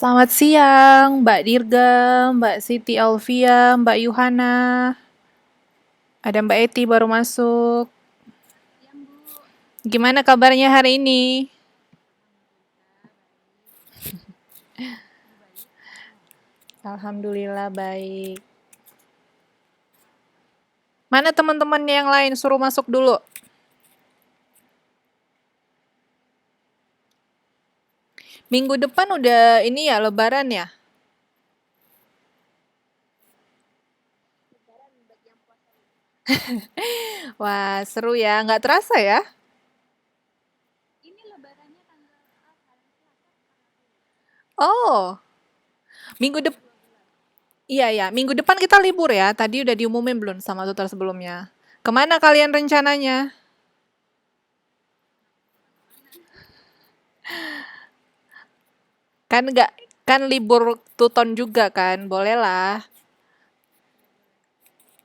Selamat siang, Mbak Dirga, Mbak Siti Alfia, Mbak Yuhana. Ada Mbak Eti baru masuk. Gimana kabarnya hari ini? Alhamdulillah baik. Mana teman-temannya yang lain? Suruh masuk dulu. Minggu depan udah ini ya, Lebaran ya? Wah, seru ya. Nggak terasa ya? Oh, minggu depan. Iya ya, minggu depan kita libur ya. Tadi udah diumumin belum sama tutor sebelumnya? Kemana kalian rencananya? Kan nggak kan libur tuton juga kan, boleh lah.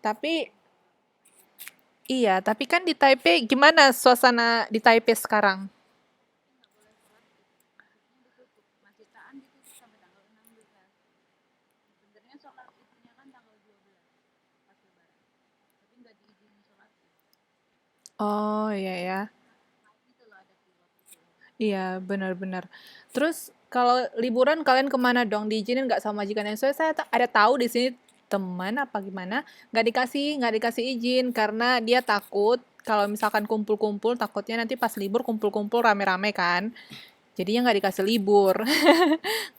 Tapi iya, tapi kan di Taipei gimana suasana di Taipei sekarang? Oh iya ya, iya benar-benar. Terus kalau liburan kalian kemana dong? Diizinin nggak sama majikannya? Soalnya saya ada tahu di sini teman apa gimana nggak dikasih izin karena dia takut kalau misalkan kumpul-kumpul takutnya nanti pas libur kumpul-kumpul rame-rame kan. Jadinya nggak dikasih libur.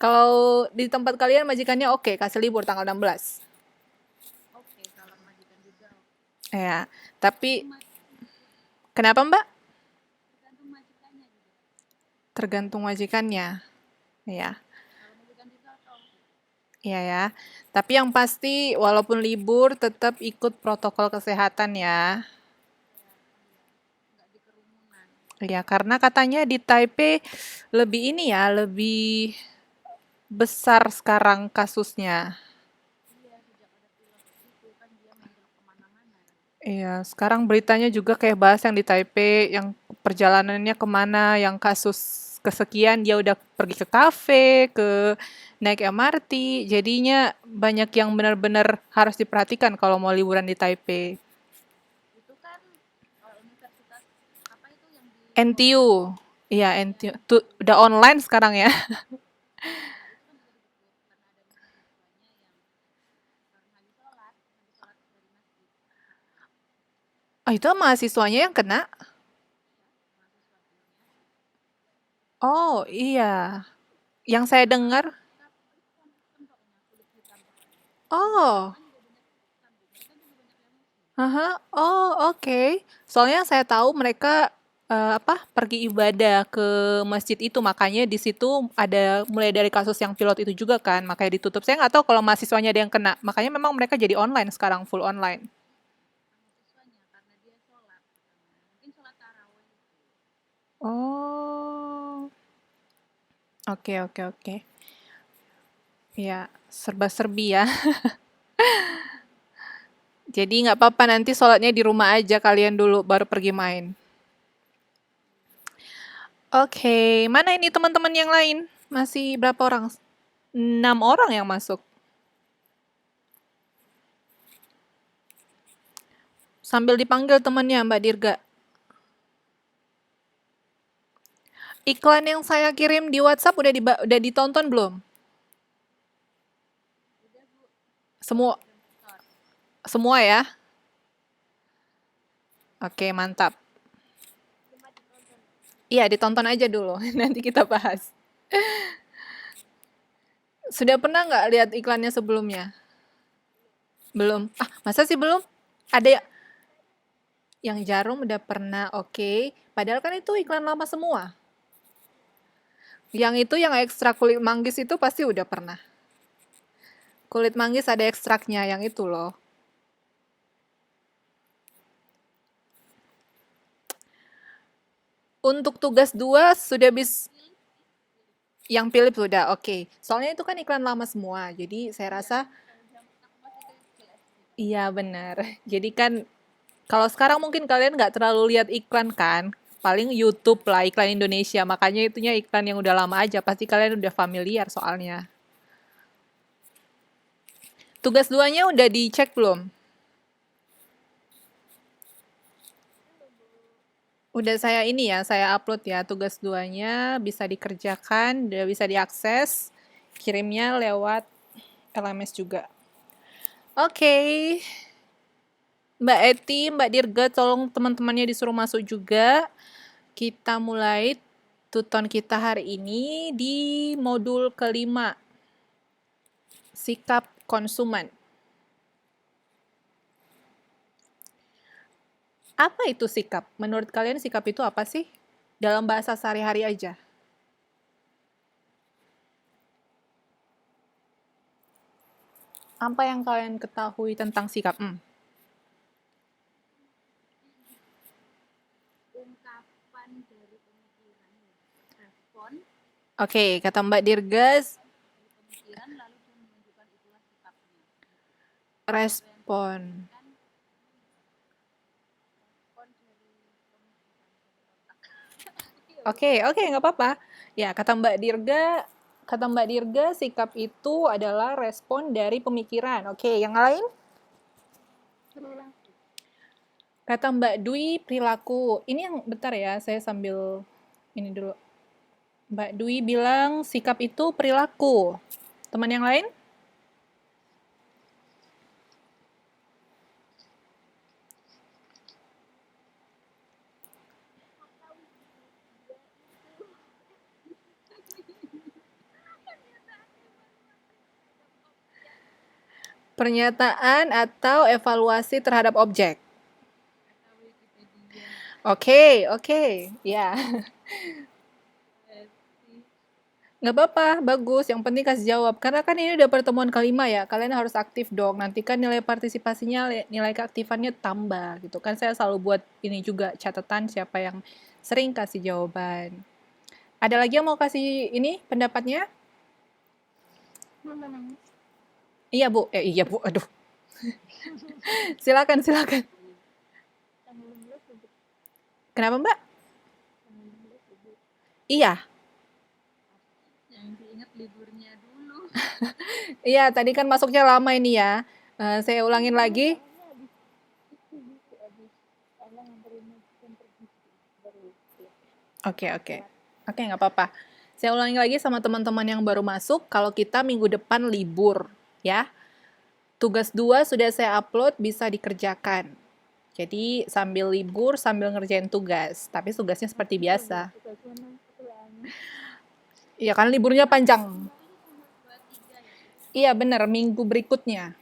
Kalau di tempat kalian majikannya oke, kasih libur tanggal 16. Ya, tapi kenapa Mbak? Tergantung majikannya. Ya, iya ya. Tapi yang pasti walaupun libur tetap ikut protokol kesehatan ya. Ya, karena katanya di Taipei lebih ini ya, lebih besar sekarang kasusnya. Iya, sekarang beritanya juga kayak bahas yang di Taipei, yang perjalanannya kemana, yang kasus kesekian dia udah pergi ke kafe, ke naik MRT, jadinya banyak yang benar-benar harus diperhatikan kalau mau liburan di Taipei. NTU, iya NTU, tuh udah online sekarang ya. Oh itu mahasiswanya yang kena? Oh iya, yang saya dengar, oh, aha, oh oke. Soalnya saya tahu mereka apa pergi ibadah ke masjid itu, makanya di situ ada mulai dari kasus yang pilot itu juga kan, makanya ditutup. Saya nggak tahu kalau mahasiswanya ada yang kena, makanya memang mereka jadi online sekarang, full online. Oh, oke oke oke. Ya, serba-serbi ya. Jadi nggak apa-apa nanti sholatnya di rumah aja kalian dulu, baru pergi main. Oke, mana ini teman-teman yang lain? Masih berapa orang? 6 orang yang masuk. Sambil dipanggil temannya Mbak Dirga. Iklan yang saya kirim di WhatsApp udah ditonton belum? Semua semua ya? Oke, mantap. Iya, ditonton aja dulu. Nanti kita bahas. Sudah pernah nggak lihat iklannya sebelumnya? Belum. Ah, masa sih belum? Ada yang jarum udah pernah, oke. Padahal kan itu iklan lama semua. Yang itu yang ekstra kulit manggis itu pasti udah pernah. Kulit manggis ada ekstraknya yang itu loh. Untuk tugas 2 sudah yang Philips sudah oke. Soalnya itu kan iklan lama semua. Jadi saya rasa iya benar. Jadi kan kalau sekarang mungkin kalian nggak terlalu lihat iklan kan. paling YouTube lah, iklan Indonesia. Makanya itunya iklan yang udah lama aja. Pasti kalian udah familiar soalnya. Tugas 2-nya udah dicek belum? Udah saya ini ya, saya upload ya. Tugas 2-nya bisa dikerjakan, udah bisa diakses. Kirimnya lewat LMS juga. Oke. Mbak Eti, Mbak Dirga, tolong teman-temannya disuruh masuk juga. Kita mulai tuton kita hari ini di modul kelima. Sikap konsumen. Apa itu sikap? Menurut kalian sikap itu apa sih? Dalam bahasa sehari-hari aja. Apa yang kalian ketahui tentang sikap? Ungkapan dari pemikiran, respon Oke, kata Mbak Dirgas, dari pemikiran lalu dia menunjukkan itulah sikapnya. respon. Respon dari pemikiran dari otak. Oke, nggak apa-apa. Ya, kata Mbak Dirga, sikap itu adalah respon dari pemikiran. Oke, yang lain? Kata Mbak Dwi, perilaku. Ini yang bentar ya, saya sambil ini dulu. Mbak Dwi bilang sikap itu perilaku. Teman yang lain? Pernyataan atau evaluasi terhadap objek. Kata Wikipedia. Oke, ya. Nggak apa-apa, bagus. Yang penting kasih jawab. Karena kan ini udah pertemuan kelima ya. Kalian harus aktif dong. Nanti kan nilai partisipasinya, nilai keaktifannya tambah gitu kan. Saya selalu buat ini juga catatan siapa yang sering kasih jawaban. Ada lagi yang mau kasih ini pendapatnya? Iya Bu, iya Bu, aduh. Silakan. Kenapa Mbak? Iya, Yang diingat liburnya dulu. iya tadi kan masuknya lama ini ya. Saya ulangin lagi. Oke, nggak apa-apa. Saya ulangi lagi sama teman-teman yang baru masuk, kalau kita minggu depan libur, ya. Tugas 2 sudah saya upload, bisa dikerjakan. Jadi sambil libur, sambil ngerjain tugas. Tapi tugasnya seperti biasa. Iya kan liburnya panjang. Iya bener, minggu berikutnya.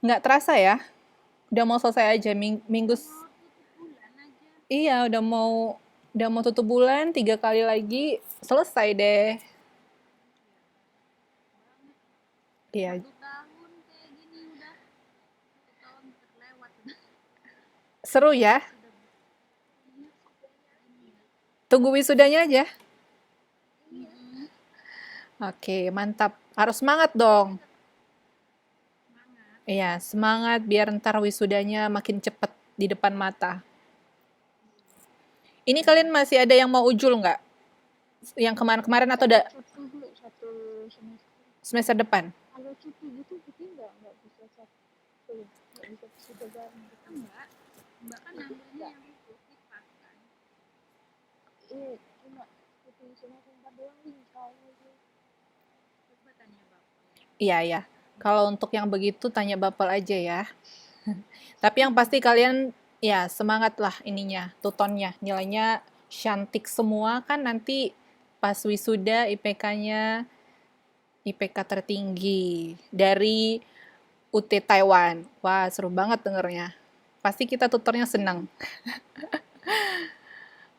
Nggak terasa ya, udah mau selesai aja minggu. Iya, udah mau tutup bulan, 3 kali lagi selesai deh. Iya, 1 tahun kayak gini udah 1 tahun terlewat. seru ya. Tunggu wisudanya aja. Oke, mantap. Harus semangat dong. Iya, semangat biar ntar wisudanya makin cepet di depan mata. Ini kalian masih ada yang mau ujul nggak? Yang kemarin-kemarin atau Satu semester. semester depan? Kalau cuti gitu kita nggak bisa sudah bareng gitu. Mbak kan ambilnya yang itu IPA kan. Iya, cuma cuti semester 4 doang nih kalau coba tanya Bapak. Iya. Kalau untuk yang begitu tanya Bapak aja ya. Tapi yang pasti kalian ya semangat lah ininya, tutonnya. Nilainya cantik semua kan nanti pas wisuda IPK-nya IPK tertinggi dari UT Taiwan. Wah, seru banget dengernya. Pasti kita tutornya senang.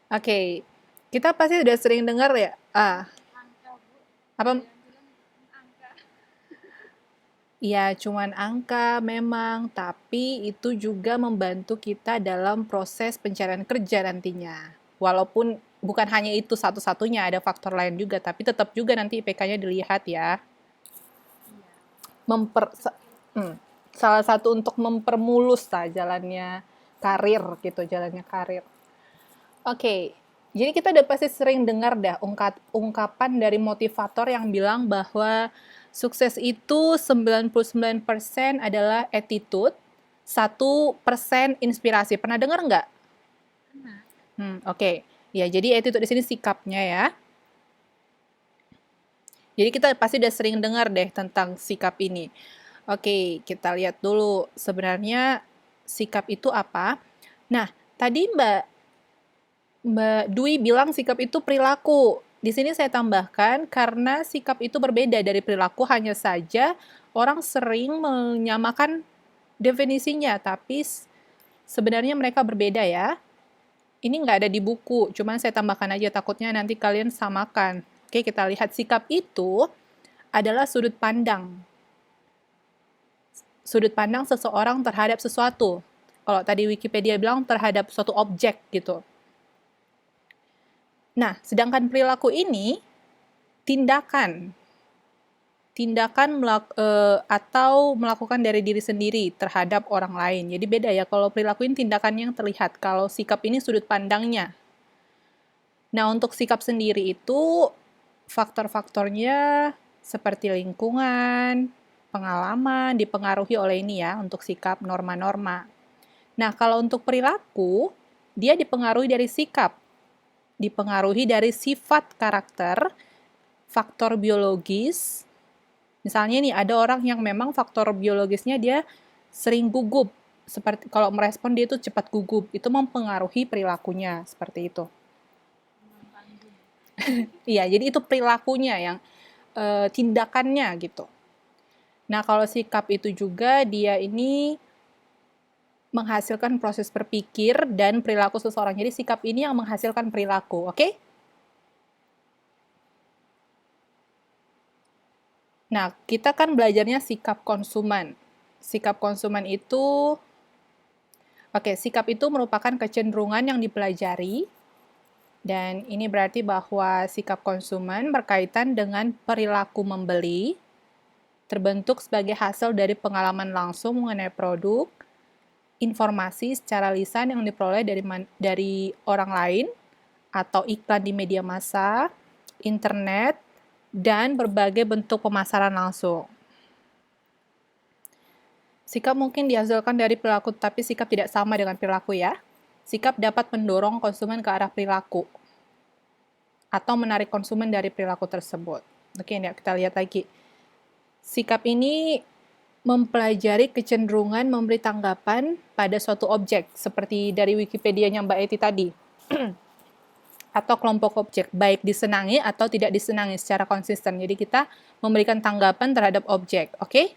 Oke, kita pasti udah sering dengar ya. Angka, Bu. Apa? Yang bilang angka. Ya, cuman angka memang, tapi itu juga membantu kita dalam proses pencarian kerja nantinya. Walaupun bukan hanya itu satu-satunya, ada faktor lain juga, tapi tetap juga nanti IPK-nya dilihat ya. Salah satu untuk mempermulus lah jalannya karir gitu, jalannya karir. Oke, jadi kita udah pasti sering dengar dah ungkapan dari motivator yang bilang bahwa sukses itu 99% adalah attitude, 1% inspirasi. Pernah dengar nggak? Pernah. Oke. Ya, jadi attitude di sini sikapnya ya. Jadi kita pasti udah sering dengar deh tentang sikap ini. Oke, kita lihat dulu sebenarnya sikap itu apa. Nah, tadi Mbak Dwi bilang sikap itu perilaku. Di sini saya tambahkan karena sikap itu berbeda dari perilaku, hanya saja orang sering menyamakan definisinya, tapi sebenarnya mereka berbeda ya. Ini nggak ada di buku, cuman saya tambahkan aja takutnya nanti kalian samakan. Oke, kita lihat sikap itu adalah sudut pandang. Sudut pandang seseorang terhadap sesuatu. Kalau tadi Wikipedia bilang terhadap suatu objek gitu. Nah, sedangkan perilaku ini tindakan atau melakukan dari diri sendiri terhadap orang lain. Jadi beda ya, kalau perilaku ini tindakan yang terlihat, kalau sikap ini sudut pandangnya. Nah, untuk sikap sendiri itu faktor-faktornya seperti lingkungan, pengalaman, dipengaruhi oleh ini ya, untuk sikap norma-norma. Nah, kalau untuk perilaku, dia dipengaruhi dari sikap, dipengaruhi dari sifat karakter, faktor biologis. Misalnya nih, ada orang yang memang faktor biologisnya dia sering gugup. Seperti kalau merespon dia itu cepat gugup, itu mempengaruhi perilakunya, seperti itu. Iya, jadi itu perilakunya yang tindakannya gitu. Nah, kalau sikap itu juga dia ini menghasilkan proses berpikir dan perilaku seseorang. Jadi sikap ini yang menghasilkan perilaku, oke? Nah, kita kan belajarnya sikap konsumen. Sikap konsumen itu, sikap itu merupakan kecenderungan yang dipelajari, dan ini berarti bahwa sikap konsumen berkaitan dengan perilaku membeli, terbentuk sebagai hasil dari pengalaman langsung mengenai produk, informasi secara lisan yang diperoleh dari orang lain, atau iklan di media massa, internet, dan berbagai bentuk pemasaran langsung. Sikap mungkin dihasilkan dari perilaku, tapi sikap tidak sama dengan perilaku ya. Sikap dapat mendorong konsumen ke arah perilaku, atau menarik konsumen dari perilaku tersebut. Oke, kita lihat lagi. Sikap ini mempelajari kecenderungan memberi tanggapan pada suatu objek, seperti dari Wikipedia-nya Mbak Eti tadi. Atau kelompok objek, baik disenangi atau tidak disenangi secara konsisten. Jadi kita memberikan tanggapan terhadap objek, oke?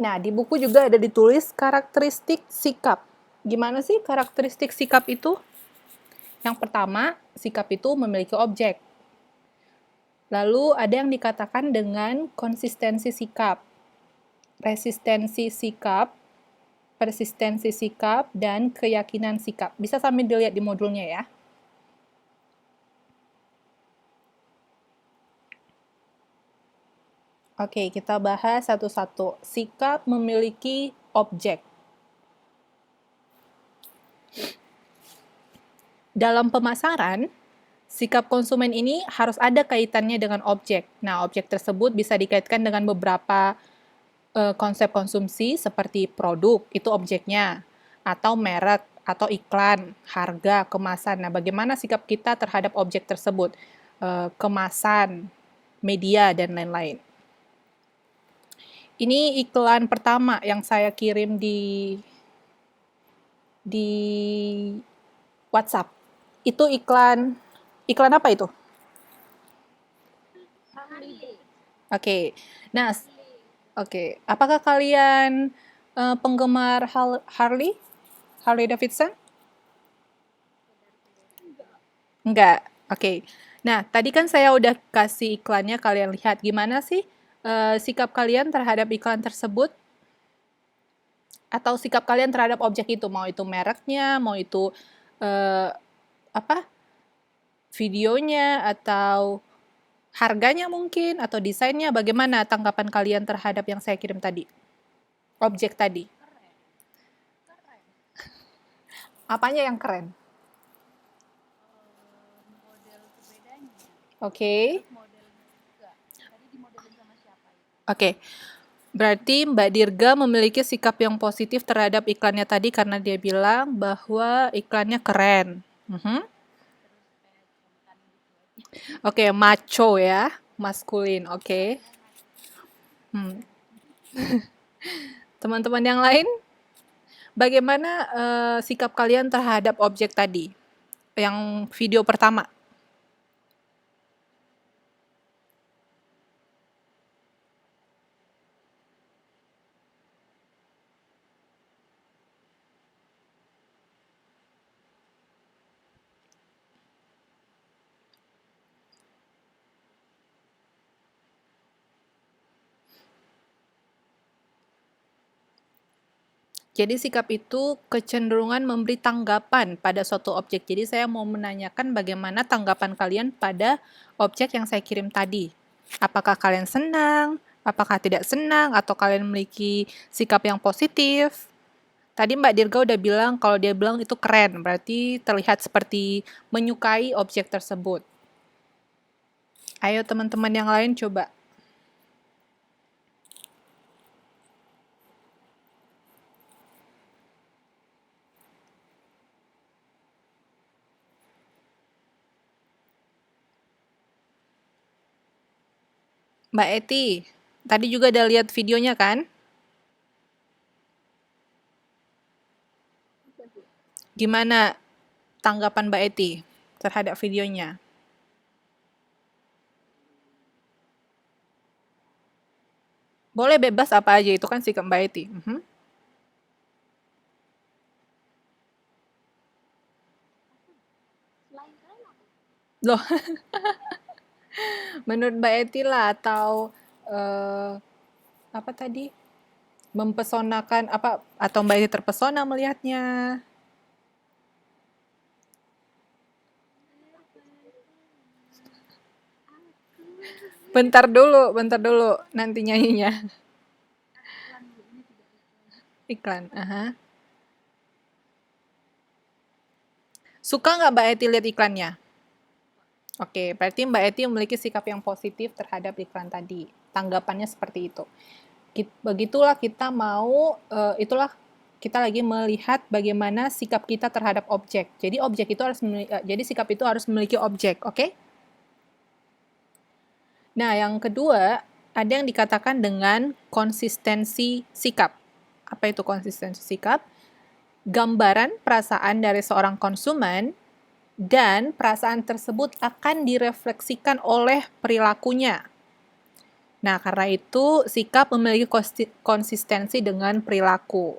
Nah, di buku juga ada ditulis karakteristik sikap. Gimana sih karakteristik sikap itu? Yang pertama, sikap itu memiliki objek. Lalu ada yang dikatakan dengan konsistensi sikap, resistensi sikap, persistensi sikap, dan keyakinan sikap. Bisa sambil dilihat di modulnya ya. Oke, kita bahas satu-satu. Sikap memiliki objek. Dalam pemasaran, sikap konsumen ini harus ada kaitannya dengan objek. Nah, objek tersebut bisa dikaitkan dengan beberapa konsep konsumsi seperti produk, itu objeknya, atau merek, atau iklan, harga, kemasan. Nah, bagaimana sikap kita terhadap objek tersebut? Kemasan, media, dan lain-lain. Ini iklan pertama yang saya kirim di WhatsApp. Itu iklan apa itu? Oke. Nah, apakah kalian penggemar Harley Davidson? Enggak. Oke. Nah, tadi kan saya udah kasih iklannya, kalian lihat gimana sih sikap kalian terhadap iklan tersebut? Atau sikap kalian terhadap objek itu, mau itu mereknya, mau itu videonya atau harganya mungkin atau desainnya, bagaimana tanggapan kalian terhadap yang saya kirim tadi? Objek tadi. Keren. Keren. Apanya yang keren? Model sepedanya. Oke. Terus modelnya juga. Tadi dimodelin sama siapa itu? Oke. Berarti Mbak Dirga memiliki sikap yang positif terhadap iklannya tadi karena dia bilang bahwa iklannya keren. Mhm. Terus kayak contan gitu aja. Oke, macho ya, maskulin. Oke. Hmm. Teman-teman yang lain, bagaimana sikap kalian terhadap objek tadi? Yang video pertama. Jadi sikap itu kecenderungan memberi tanggapan pada suatu objek. Jadi saya mau menanyakan bagaimana tanggapan kalian pada objek yang saya kirim tadi. Apakah kalian senang? Apakah tidak senang? Atau kalian memiliki sikap yang positif? Tadi Mbak Dirga udah bilang kalau dia bilang itu keren, berarti terlihat seperti menyukai objek tersebut. Ayo teman-teman yang lain coba. Mbak Eti, tadi juga udah lihat videonya kan? Gimana tanggapan Mbak Eti terhadap videonya? Boleh bebas apa aja, itu kan sikap Mbak Eti. Selain keren apa? Loh, menurut Mbak Eti lah, atau apa tadi? Mempesonakan apa, atau Mbak Eti terpesona melihatnya? Bentar dulu nanti nyanyinya. Iklan Bu, ini tidak Iklan, iklan. aha. Suka nggak Mbak Eti lihat iklannya? Oke, berarti Mbak Eti memiliki sikap yang positif terhadap iklan tadi. Tanggapannya seperti itu. Begitulah kita mau, itulah kita lagi melihat bagaimana sikap kita terhadap objek. Jadi objek itu harus jadi sikap itu harus memiliki objek, oke? Nah, yang kedua, ada yang dikatakan dengan konsistensi sikap. Apa itu konsistensi sikap? Gambaran perasaan dari seorang konsumen dan perasaan tersebut akan direfleksikan oleh perilakunya. Nah, karena itu sikap memiliki konsistensi dengan perilaku.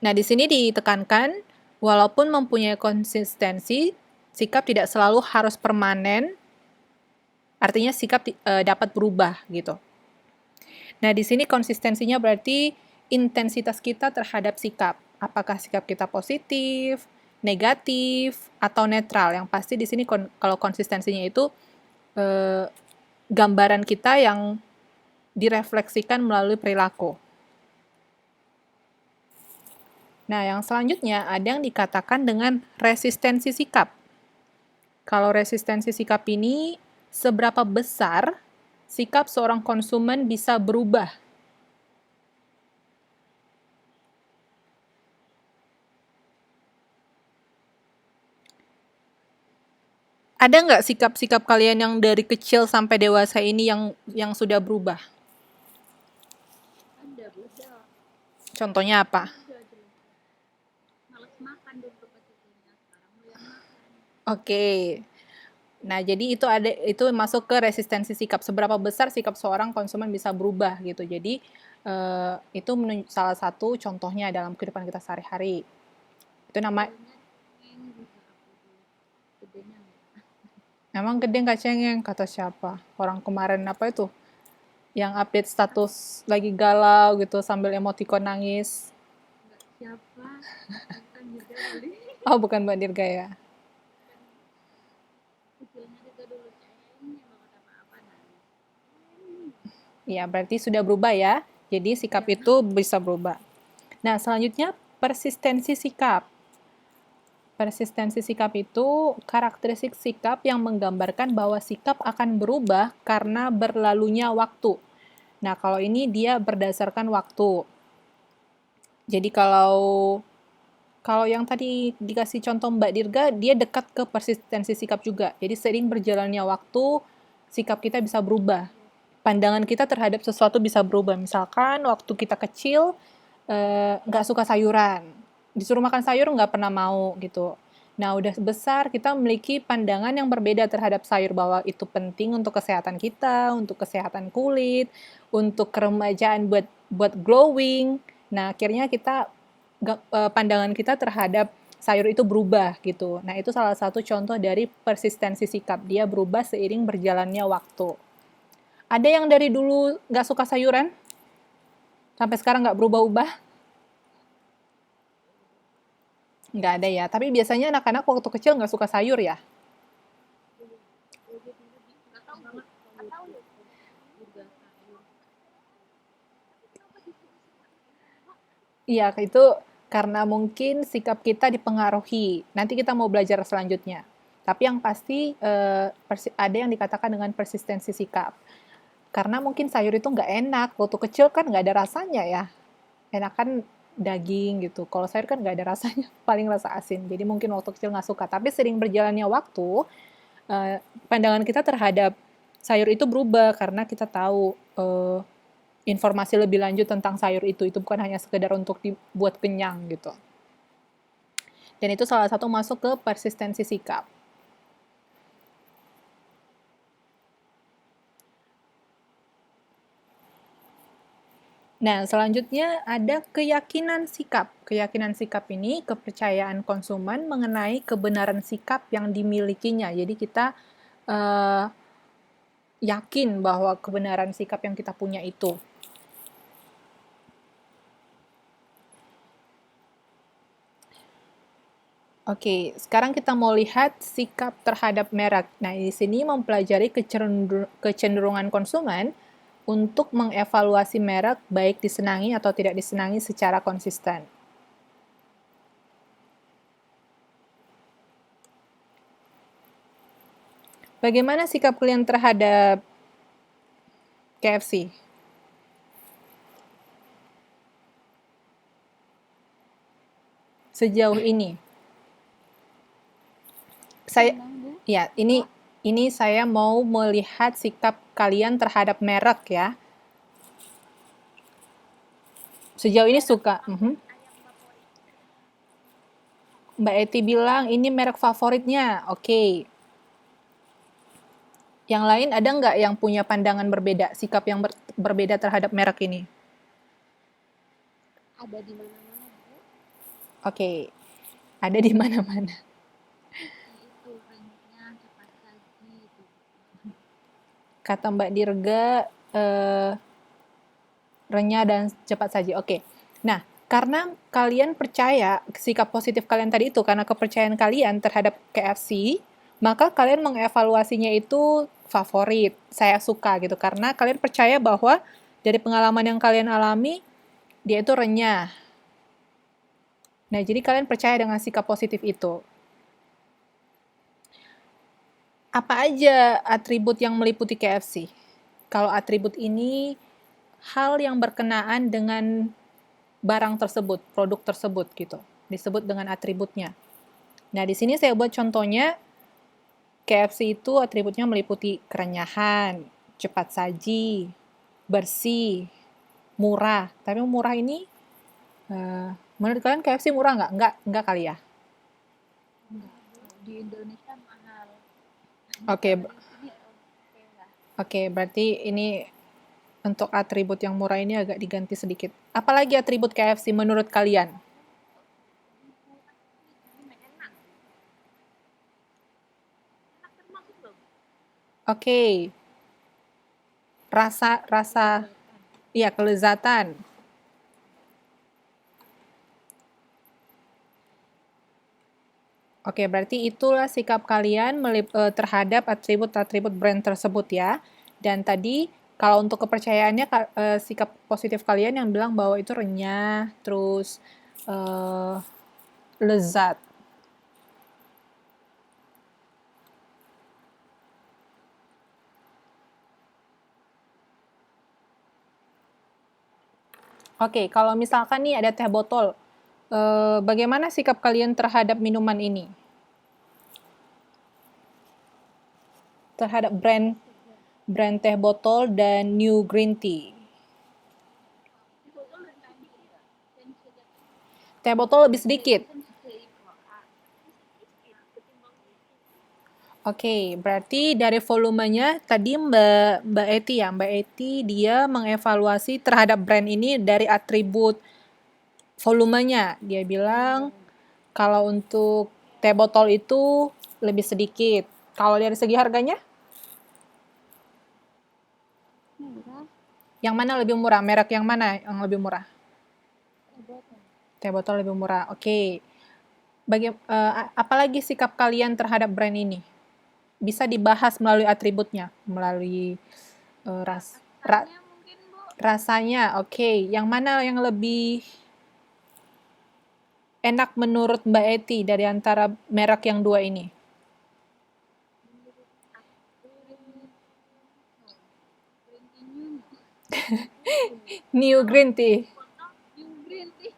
Nah, di sini ditekankan, walaupun mempunyai konsistensi, sikap tidak selalu harus permanen, artinya sikap dapat berubah gitu. Nah, di sini konsistensinya berarti intensitas kita terhadap sikap. Apakah sikap kita positif, negatif, atau netral. Yang pasti di sini kalau konsistensinya itu gambaran kita yang direfleksikan melalui perilaku. Nah, yang selanjutnya ada yang dikatakan dengan resistensi sikap. Kalau resistensi sikap ini, seberapa besar sikap seorang konsumen bisa berubah? Ada nggak sikap-sikap kalian yang dari kecil sampai dewasa ini yang sudah berubah? Ada Bu. Contohnya apa? Ada jelas. Males makan dulu kecilnya, sekarang mulai makan. Oke. Nah, jadi itu masuk ke resistensi sikap. Seberapa besar sikap seorang konsumen bisa berubah gitu. Jadi itu salah satu contohnya dalam kehidupan kita sehari-hari. Itu nama Gedenya enggak. emang gede nggak cengeng kata siapa? Orang kemarin apa itu? Yang update status lagi galau gitu sambil emoticon nangis. Enggak siapa? Bukan juga kali. Oh, bukan Mbak Dirga ya. Ya, berarti sudah berubah ya. Jadi sikap Ya. itu bisa berubah. Nah, selanjutnya persistensi sikap. Persistensi sikap itu karakteristik sikap yang menggambarkan bahwa sikap akan berubah karena berlalunya waktu. Nah, kalau ini dia berdasarkan waktu. Jadi kalau yang tadi dikasih contoh Mbak Dirga, dia dekat ke persistensi sikap juga. Jadi sering berjalannya waktu, sikap kita bisa berubah. Pandangan kita terhadap sesuatu bisa berubah. Misalkan waktu kita kecil, nggak suka sayuran. Disuruh makan sayur nggak pernah mau gitu. Nah, udah besar kita memiliki pandangan yang berbeda terhadap sayur, bahwa itu penting untuk kesehatan kita, untuk kesehatan kulit, untuk keremajaan buat glowing. Nah, akhirnya pandangan kita terhadap sayur itu berubah gitu. Nah, itu salah satu contoh dari persistensi sikap. Dia berubah seiring berjalannya waktu. Ada yang dari dulu nggak suka sayuran, sampai sekarang nggak berubah-ubah? Nggak ada ya. Tapi biasanya anak-anak waktu kecil nggak suka sayur ya? Nggak tahu Bu. Nggak tahu ya. Juga sayur. Kenapa disuruh suka? Iya, itu karena mungkin sikap kita dipengaruhi. Nanti kita mau belajar selanjutnya. Tapi yang pasti ada yang dikatakan dengan persistensi sikap. Karena mungkin sayur itu nggak enak. Waktu kecil kan nggak ada rasanya ya. Enak kan daging gitu. Kalau sayur kan nggak ada rasanya, paling rasa asin. Jadi mungkin waktu kecil nggak suka. Tapi sering berjalannya waktu, pandangan kita terhadap sayur itu berubah karena kita tahu informasi lebih lanjut tentang sayur itu bukan hanya sekedar untuk dibuat kenyang gitu. Dan itu salah satu masuk ke persistensi sikap. Nah, selanjutnya ada keyakinan sikap. Keyakinan sikap ini kepercayaan konsumen mengenai kebenaran sikap yang dimilikinya. Jadi kita yakin bahwa kebenaran sikap yang kita punya itu. Oke, sekarang kita mau lihat sikap terhadap merek. Nah, di sini mempelajari kecenderungan konsumen untuk mengevaluasi merek baik disenangi atau tidak disenangi secara konsisten. Bagaimana sikap kalian terhadap KFC? Sejauh ini? Ini saya mau melihat sikap kalian terhadap merek ya. Sejauh ini suka. Mbak Eti bilang ini merek favoritnya. Oke. Yang lain ada nggak yang punya pandangan berbeda, sikap yang berbeda terhadap merek ini? Ada di mana-mana Bu. Oke. Ada di mana-mana. Itu renyahnya cepat saji itu. Kata Mbak Dirga, renyah dan cepat saji. Oke. Nah, karena kalian percaya sikap positif kalian tadi itu, karena kepercayaan kalian terhadap KFC, maka kalian mengevaluasinya itu favorit, saya suka gitu. Karena kalian percaya bahwa dari pengalaman yang kalian alami, dia itu renyah. Nah, jadi kalian percaya dengan sikap positif itu. Apa aja atribut yang meliputi KFC? Kalau atribut ini hal yang berkenaan dengan barang tersebut, produk tersebut gitu. Disebut dengan atributnya. Nah, di sini saya buat contohnya. KFC itu atributnya meliputi kerenyahan, cepat saji, bersih, murah. Tapi murah ini, menurut kalian KFC murah nggak? Nggak kali ya? Di Indonesia mahal. Oke, berarti ini untuk atribut yang murah ini agak diganti sedikit. Apalagi atribut KFC menurut kalian? Oke. Rasa, iya, kelezatan. Oke, berarti itulah sikap kalian terhadap atribut-atribut brand tersebut ya. Dan tadi Kalau untuk kepercayaannya, sikap positif kalian yang bilang bahwa itu renyah, terus eh, lezat. Oke, kalau misalkan nih ada teh botol, bagaimana sikap kalian terhadap minuman ini? Terhadap brand teh botol dan New Green Tea. Di botol lebih sedikit dan sedikit Teh botol lebih sedikit. kan sedikit kok sedikit ketimbang itu. Oke, berarti dari volumenya tadi Mbak Eti ya, Mbak Eti dia mengevaluasi terhadap brand ini dari atribut volumenya. Dia bilang kalau untuk teh botol itu lebih sedikit. Kalau dari segi harganya, Murah yang mana lebih murah? Merek yang mana yang lebih murah? botol. Teh botol lebih murah. Oke. Apalagi sikap kalian terhadap brand ini? Bisa dibahas melalui atributnya, melalui Rasanya mungkin Bu rasanya. Oke. Yang mana yang lebih enak menurut Mbak Eti dari antara merek yang dua ini? menurut aku green tea new New Green Tea. new green tea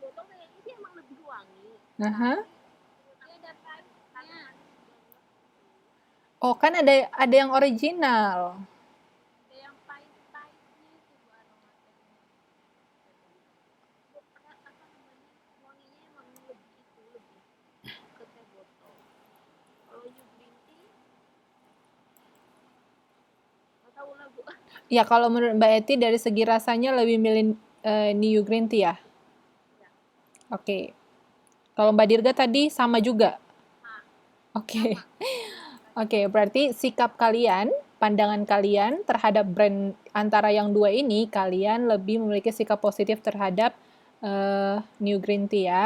botol kayaknya sih emang lebih wangi Aha. tapi dia ada pahitnya Oh, kan ada yang original. ada yang pahit-pahitnya itu Bu aromatnya apa namanya wanginya emang lebih itu lebih ke teh botol kalau new green tea nggak tahu lah Bu. Ya, kalau menurut Mbak Eti dari segi rasanya lebih milih New Green Tea ya? Ya. Oke. Kalau Mbak Dirga tadi sama juga? Oke. Oke, berarti sikap kalian, pandangan kalian terhadap brand antara yang dua ini, kalian lebih memiliki sikap positif terhadap New Green Tea ya.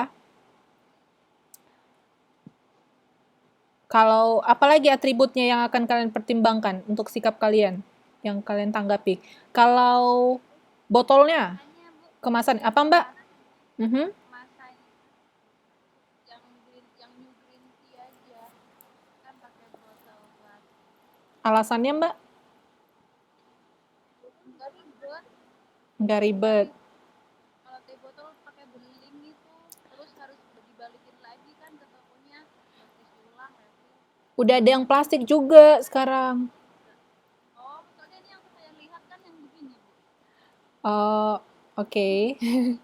Kalau apalagi atributnya yang akan kalian pertimbangkan untuk sikap kalian yang kalian tanggapi? Kalau botolnya, Makanya Bu kemasan apa Mbak? Mhm. kemasan yang new green tea aja kan pakai botol plastik Alasannya Mbak? nggak ribet Nggak ribet. kalau teh botol pakai beling gitu terus harus dibalikin lagi kan ke tokonya servis ulang ya sih Udah ada yang plastik juga sekarang. oh soalnya ini yang saya lihat kan yang begini Bu Oh, oke. yang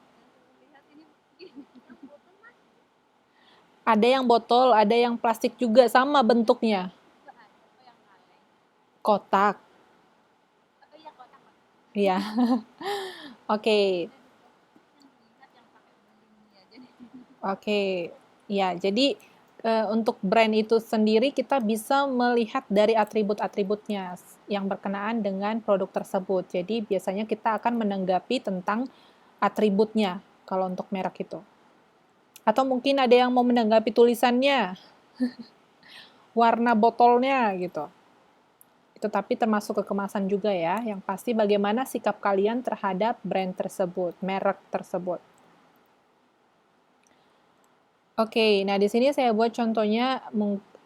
saya lihat ini begini yang botol mas Ada yang botol, ada yang plastik juga sama bentuknya. nggak ada kok yang kaleng Kotak. oh iya kotak Pak. Iya. Oke. Ada di toko yang lihat yang pakai beling ya jadi Oke. Ya, jadi untuk brand itu sendiri kita bisa melihat dari atribut-atributnya yang berkenaan dengan produk tersebut. Jadi biasanya kita akan menanggapi tentang atributnya kalau untuk merek itu. Atau mungkin ada yang mau menanggapi tulisannya, warna botolnya gitu. Itu tapi termasuk ke kemasan juga ya. Yang pasti bagaimana sikap kalian terhadap brand tersebut, merek tersebut. Oke, nah di sini saya buat contohnya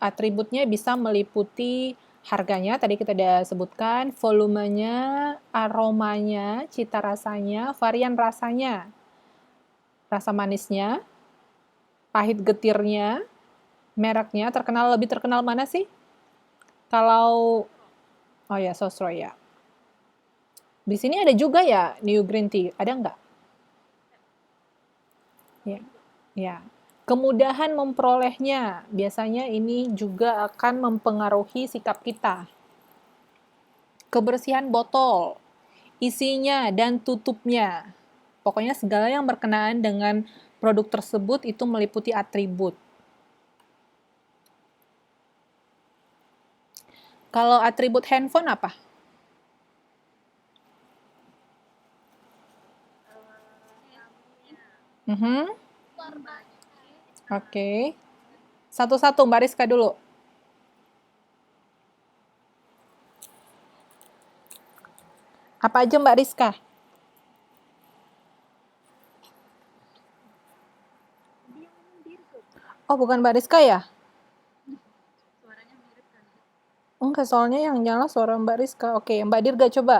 atributnya bisa meliputi harganya, tadi kita udah sebutkan, volumenya, aromanya, cita rasanya, varian rasanya, rasa manisnya, pahit getirnya, mereknya, lebih terkenal mana sih? Kalau, oh ya, Sosro ya. Di sini ada juga ya New Green Tea, ada nggak? Ya, ya. Kemudahan memperolehnya, biasanya ini juga akan mempengaruhi sikap kita. Kebersihan botol, isinya dan tutupnya. Pokoknya segala yang berkenaan dengan produk tersebut itu meliputi atribut. Kalau atribut handphone apa? Mhm. Oke. Satu-satu Mbak Rizka dulu. Apa aja Mbak Rizka? Dia ngomong Dirgo. Oh, bukan Mbak Rizka ya? Suaranya mirip kan? Enggak, soalnya yang nyala suara Mbak Rizka. Oke, Mbak Dirga coba.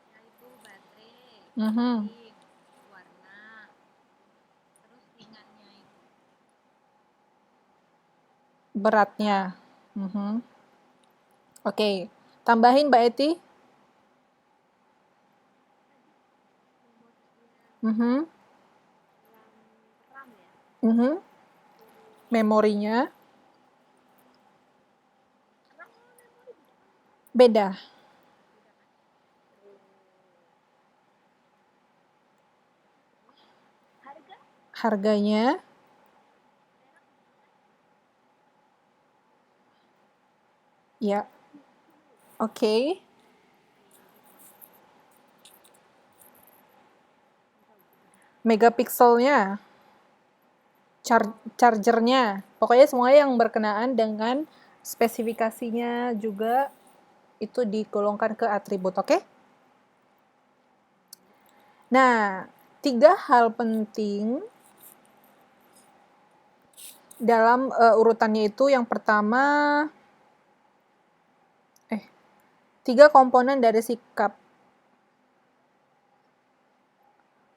Yaitu baterai, Mhm. listrik, warna, terus ringannya itu. Beratnya. Mhm. Oke, tambahin Mbak Eti. Mhm. RAM ya. Mhm. Memorinya RAM sama memori beda kan? beda. Beda kan? Harga Harganya ya. Oke. Megapikselnya, chargernya, pokoknya semuanya yang berkenaan dengan spesifikasinya juga itu digolongkan ke atribut, oke? Nah, 3 hal penting dalam urutannya itu yang pertama, 3 komponen dari sikap.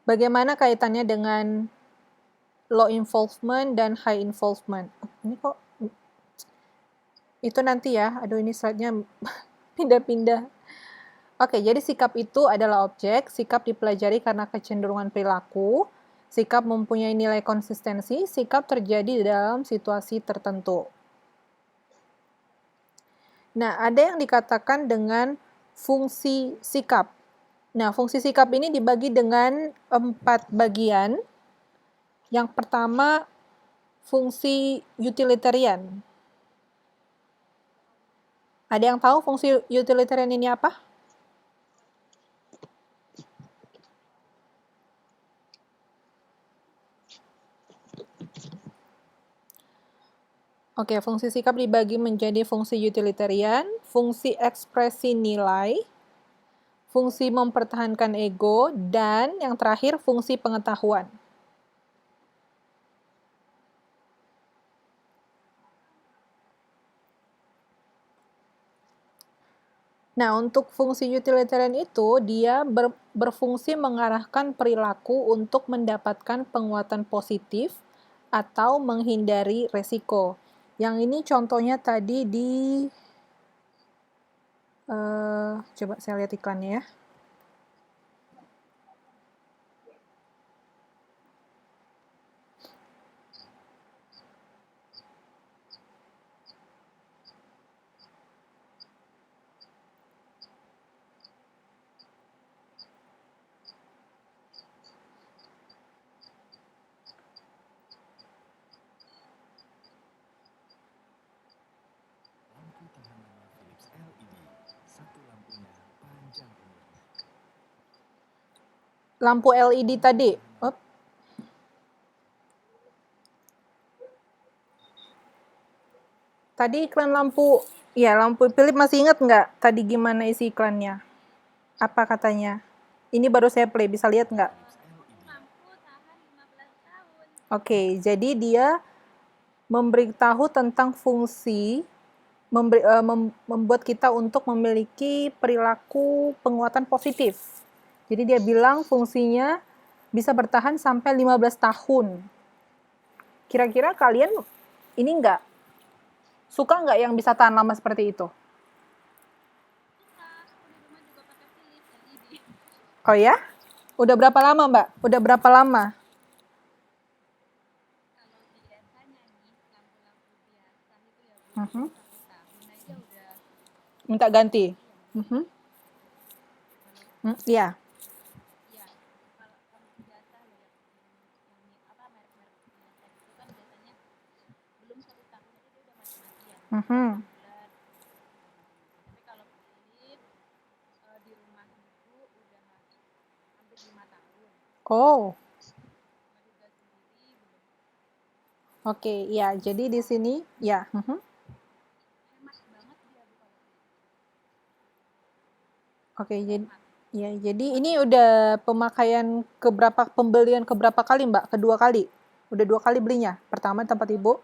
Bagaimana kaitannya dengan low involvement dan high involvement? Ini kok itu nanti ya. Aduh, ini slide-nya pindah-pindah. Oke, jadi sikap itu adalah objek, sikap dipelajari karena kecenderungan perilaku, sikap mempunyai nilai konsistensi, sikap terjadi dalam situasi tertentu. Nah, ada yang dikatakan dengan fungsi sikap. Nah, fungsi sikap ini dibagi dengan 4 bagian. Yang pertama, fungsi utilitarian. Ada yang tahu fungsi utilitarian ini apa? Oke, fungsi sikap dibagi menjadi fungsi utilitarian, fungsi ekspresi nilai, fungsi mempertahankan ego, dan yang terakhir fungsi pengetahuan. Nah, untuk fungsi utilitarian itu, dia berfungsi mengarahkan perilaku untuk mendapatkan penguatan positif atau menghindari resiko. Yang ini contohnya tadi di, coba saya lihat iklannya ya. Lampu tahan lama Philips LED. Satu lampunya panjang umurnya. Lampu LED tadi. Tadi iklan lampu, ya lampu Philips masih ingat nggak tadi gimana isi iklannya? Apa katanya? Ini baru saya play, bisa lihat nggak? Lampu tahan 15 tahun. Oke, jadi dia memberitahu tentang fungsi membuat kita untuk memiliki perilaku penguatan positif. Jadi dia bilang fungsinya bisa bertahan sampai 15 tahun. Kira-kira kalian ini nggak suka nggak yang bisa tahan lama seperti itu? Suka, aku di rumah juga pakai Philips LED. Oh ya? Udah berapa lama, Mbak? Udah berapa lama? Kalau biasanya nih, lampu-lampu biasa itu ya belum 1 tahun aja udah Minta ganti? ganti. Kalau Iya. iya, kalau lampu biasa loh yang apa merek-merek biasa gitu kan biasanya belum 1 tahun aja dia udah mati-matian. 8 bulan. Tapi kalau Philips di rumah ibu udah hampir 5 tahun. Oh, Baru udah sendiri belum. oke. Ya, jadi di sini, ya. Hemat banget dia bu kalau Philips. Oke, jadi ini udah pembelian keberapa kali, Mbak? Kedua kali? Udah 2 kali belinya? Pertama tempat Ibu?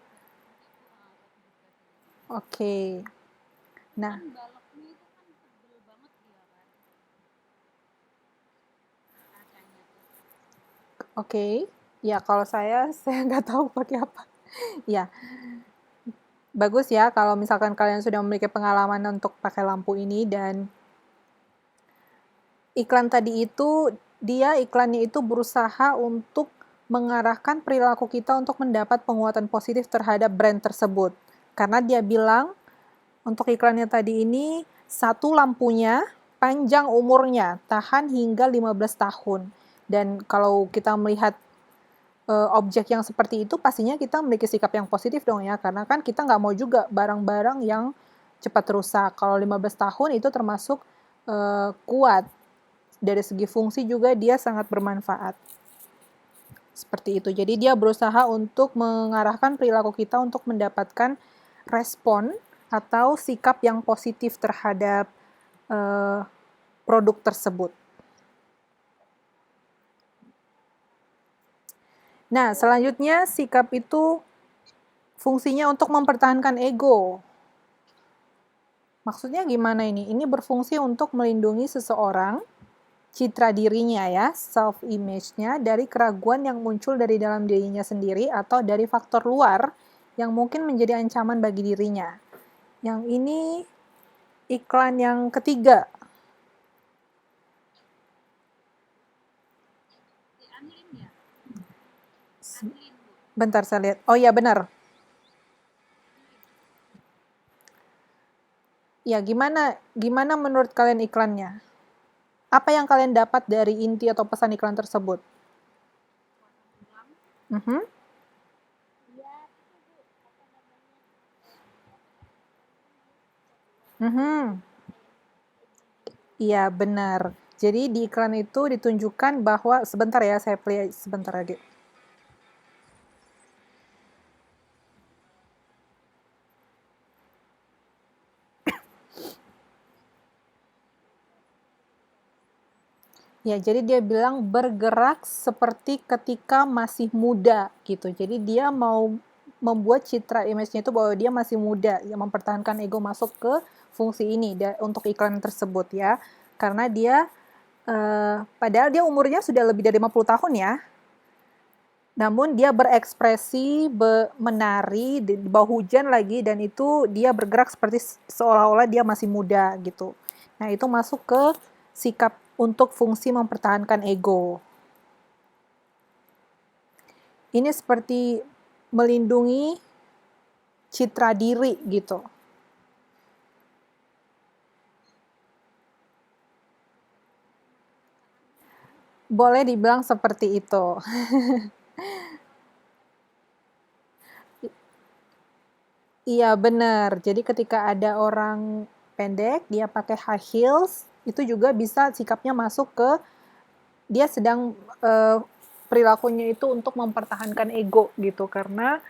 Oke. Nah, Kan baloknya itu kan tebel banget dia kan kacanya tuh. oke. Ya, kalau saya nggak tahu pakai apa. Ya, bagus ya kalau misalkan kalian sudah memiliki pengalaman untuk pakai lampu ini. Dan iklan tadi itu, iklannya itu berusaha untuk mengarahkan perilaku kita untuk mendapat penguatan positif terhadap brand tersebut. Karena dia bilang, untuk iklannya tadi ini, satu lampunya panjang umurnya, tahan hingga 15 tahun. Dan kalau kita melihat objek yang seperti itu, pastinya kita memiliki sikap yang positif dong ya, karena kan kita nggak mau juga barang-barang yang cepat rusak. Kalau 15 tahun itu termasuk kuat. Dari segi fungsi juga dia sangat bermanfaat. Seperti itu. Jadi dia berusaha untuk mengarahkan perilaku kita untuk mendapatkan respon atau sikap yang positif terhadap produk tersebut. Nah, selanjutnya sikap itu fungsinya untuk mempertahankan ego. Maksudnya gimana ini? Ini berfungsi untuk melindungi seseorang, citra dirinya ya, self-image-nya, dari keraguan yang muncul dari dalam dirinya sendiri atau dari faktor luar yang mungkin menjadi ancaman bagi dirinya. Yang ini iklan yang ketiga. Si Anlin ya? Anlin, Bu. Bentar saya lihat. Oh iya benar. Ya, gimana menurut kalian iklannya? Apa yang kalian dapat dari inti atau pesan iklan tersebut? Pulang. Mhm. Iya, itu Bu, apa namanya? Mhm. Iya, benar. Jadi di iklan itu ditunjukkan bahwa, sebentar ya, saya play sebentar lagi. Ya, jadi dia bilang bergerak seperti ketika masih muda gitu. Jadi dia mau membuat citra image-nya itu bahwa dia masih muda, yang mempertahankan ego masuk ke fungsi ini untuk iklan tersebut ya. Karena dia padahal dia umurnya sudah lebih dari 50 tahun ya. Namun dia berekspresi, menari di bawah hujan lagi, dan itu dia bergerak seperti seolah-olah dia masih muda gitu. Nah, itu masuk ke sikap untuk fungsi mempertahankan ego. Ini seperti melindungi citra diri gitu. Boleh dibilang seperti itu. Iya benar. Jadi ketika ada orang pendek, dia pakai high heels, itu juga bisa sikapnya masuk ke dia sedang perilakunya itu untuk mempertahankan ego gitu, karena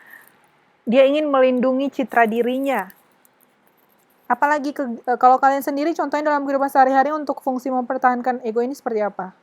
dia ingin melindungi citra dirinya. Apalagi kalau kalian sendiri contohnya dalam kehidupan sehari-hari untuk fungsi mempertahankan ego ini seperti apa?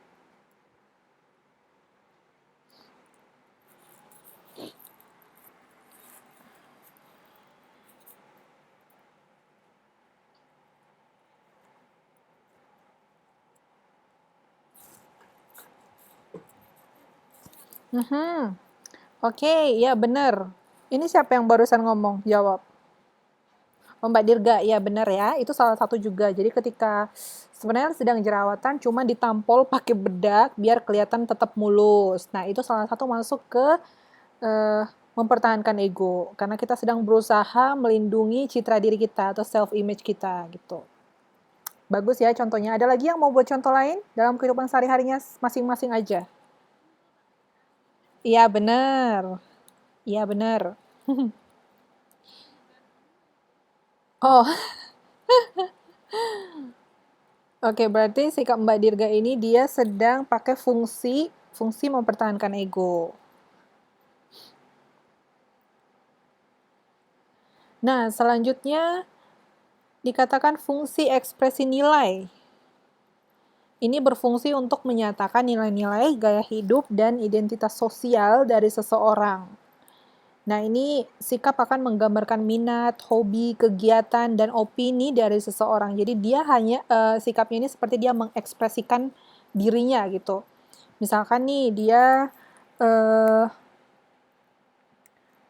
Oke, ya benar. Ini siapa yang barusan ngomong? Jawab. Oh, Mbak Dirga, ya benar ya. Itu salah satu juga. Jadi ketika sebenarnya sedang jerawatan, cuma ditampol pakai bedak biar kelihatan tetap mulus. Nah, itu salah satu masuk ke eh, mempertahankan ego. Karena kita sedang berusaha melindungi citra diri kita atau self-image kita gitu. Bagus ya contohnya. Ada lagi yang mau buat contoh lain dalam kehidupan sehari-harinya masing-masing aja? Iya, benar. Iya, benar. Oh, oke, berarti sikap Mbak Dirga ini dia sedang pakai fungsi mempertahankan ego. Nah, selanjutnya dikatakan fungsi ekspresi nilai. Ini berfungsi untuk menyatakan nilai-nilai, gaya hidup, dan identitas sosial dari seseorang. Nah, ini sikap akan menggambarkan minat, hobi, kegiatan, dan opini dari seseorang. Jadi dia hanya sikapnya ini seperti dia mengekspresikan dirinya gitu. Misalkan nih dia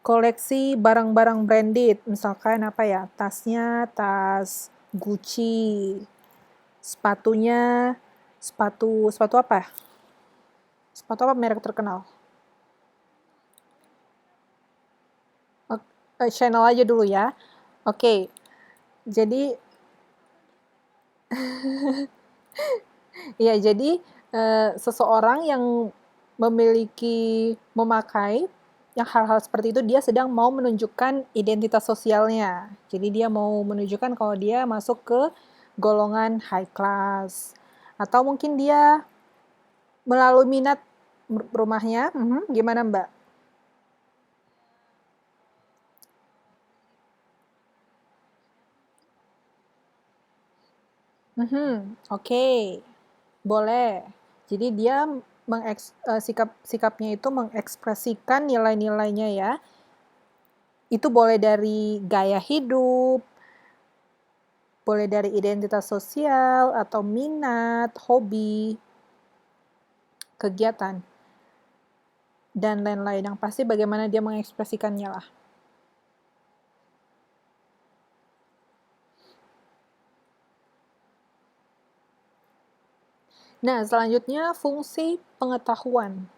koleksi barang-barang branded, misalkan apa ya, tasnya tas Gucci, sepatunya sepatu apa? Sepatu apa merek terkenal? Chanel aja dulu ya. Oke. Jadi ya, jadi seseorang yang memakai yang hal-hal seperti itu, dia sedang mau menunjukkan identitas sosialnya. Jadi dia mau menunjukkan kalau dia masuk ke golongan high class. Atau mungkin dia melalui minat rumahnya. Gimana Mbak? Oke. Boleh. Jadi dia sikapnya itu mengekspresikan nilai-nilainya ya. Itu boleh dari gaya hidup, boleh dari identitas sosial, atau minat, hobi, kegiatan, dan lain-lain. Yang pasti bagaimana dia mengekspresikannya lah. Nah, selanjutnya fungsi pengetahuan.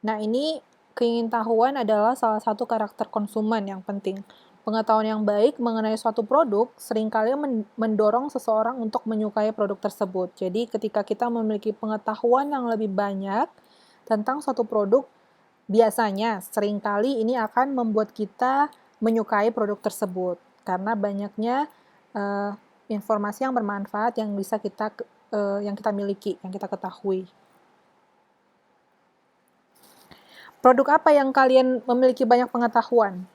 Nah, ini keingintahuan adalah salah satu karakter konsumen yang penting. Pengetahuan yang baik mengenai suatu produk seringkali mendorong seseorang untuk menyukai produk tersebut. Jadi, ketika kita memiliki pengetahuan yang lebih banyak tentang suatu produk, biasanya seringkali ini akan membuat kita menyukai produk tersebut karena banyaknya informasi yang bermanfaat yang bisa yang kita miliki, yang kita ketahui. Produk apa yang kalian memiliki banyak pengetahuan?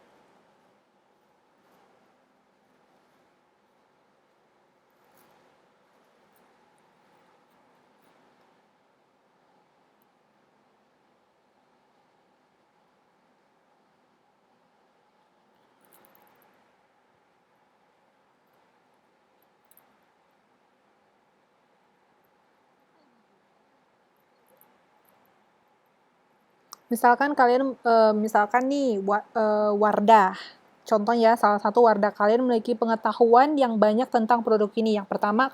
Misalkan kalian, misalkan nih, Wardah. Contoh ya, salah satu Wardah kalian memiliki pengetahuan yang banyak tentang produk ini. Yang pertama,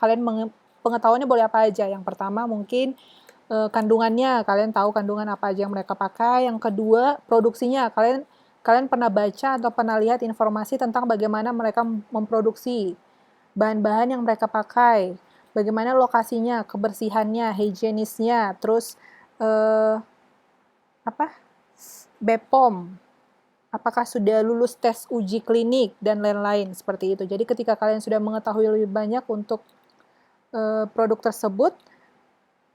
pengetahuannya boleh apa aja. Yang pertama mungkin kandungannya, kalian tahu kandungan apa aja yang mereka pakai. Yang kedua, produksinya. Kalian pernah baca atau pernah lihat informasi tentang bagaimana mereka memproduksi bahan-bahan yang mereka pakai, bagaimana lokasinya, kebersihannya, higienisnya, terus BPOM, apakah sudah lulus tes uji klinik, dan lain-lain seperti itu. Jadi ketika kalian sudah mengetahui lebih banyak untuk produk tersebut,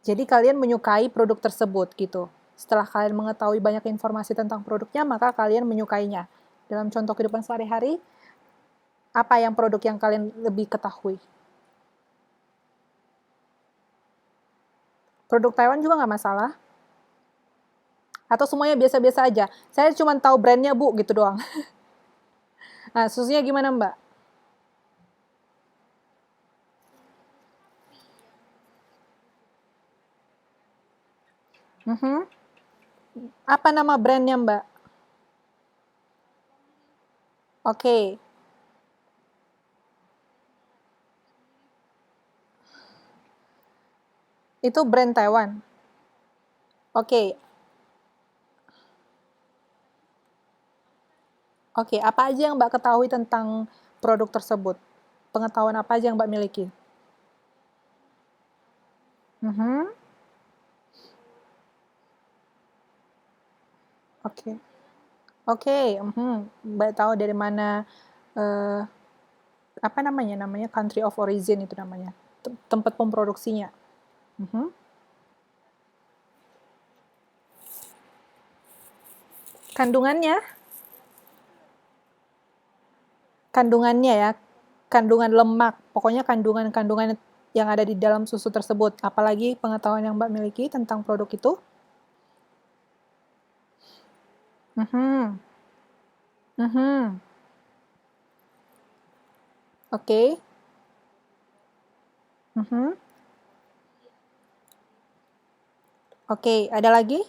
jadi kalian menyukai produk tersebut gitu. Setelah kalian mengetahui banyak informasi tentang produknya, maka kalian menyukainya. Dalam contoh kehidupan sehari-hari, apa yang produk yang kalian lebih ketahui? Produk Taiwan juga nggak masalah. Atau semuanya biasa-biasa aja. Saya cuma tahu brandnya Bu, gitu doang. Nah, susunya gimana Mbak? Apa nama brandnya Mbak? Oke. Itu brand Taiwan. Oke. Oke, apa aja yang Mbak ketahui tentang produk tersebut? Pengetahuan apa aja yang Mbak miliki? Oke. Oke, Mbak tahu dari mana, apa namanya, country of origin itu namanya, tempat pemproduksinya. Kandungannya ya, kandungan lemak, pokoknya kandungan yang ada di dalam susu tersebut. Apalagi pengetahuan yang Mbak miliki tentang produk itu? Mhm. Mhm. Oke. Mhm. Oke, ada lagi?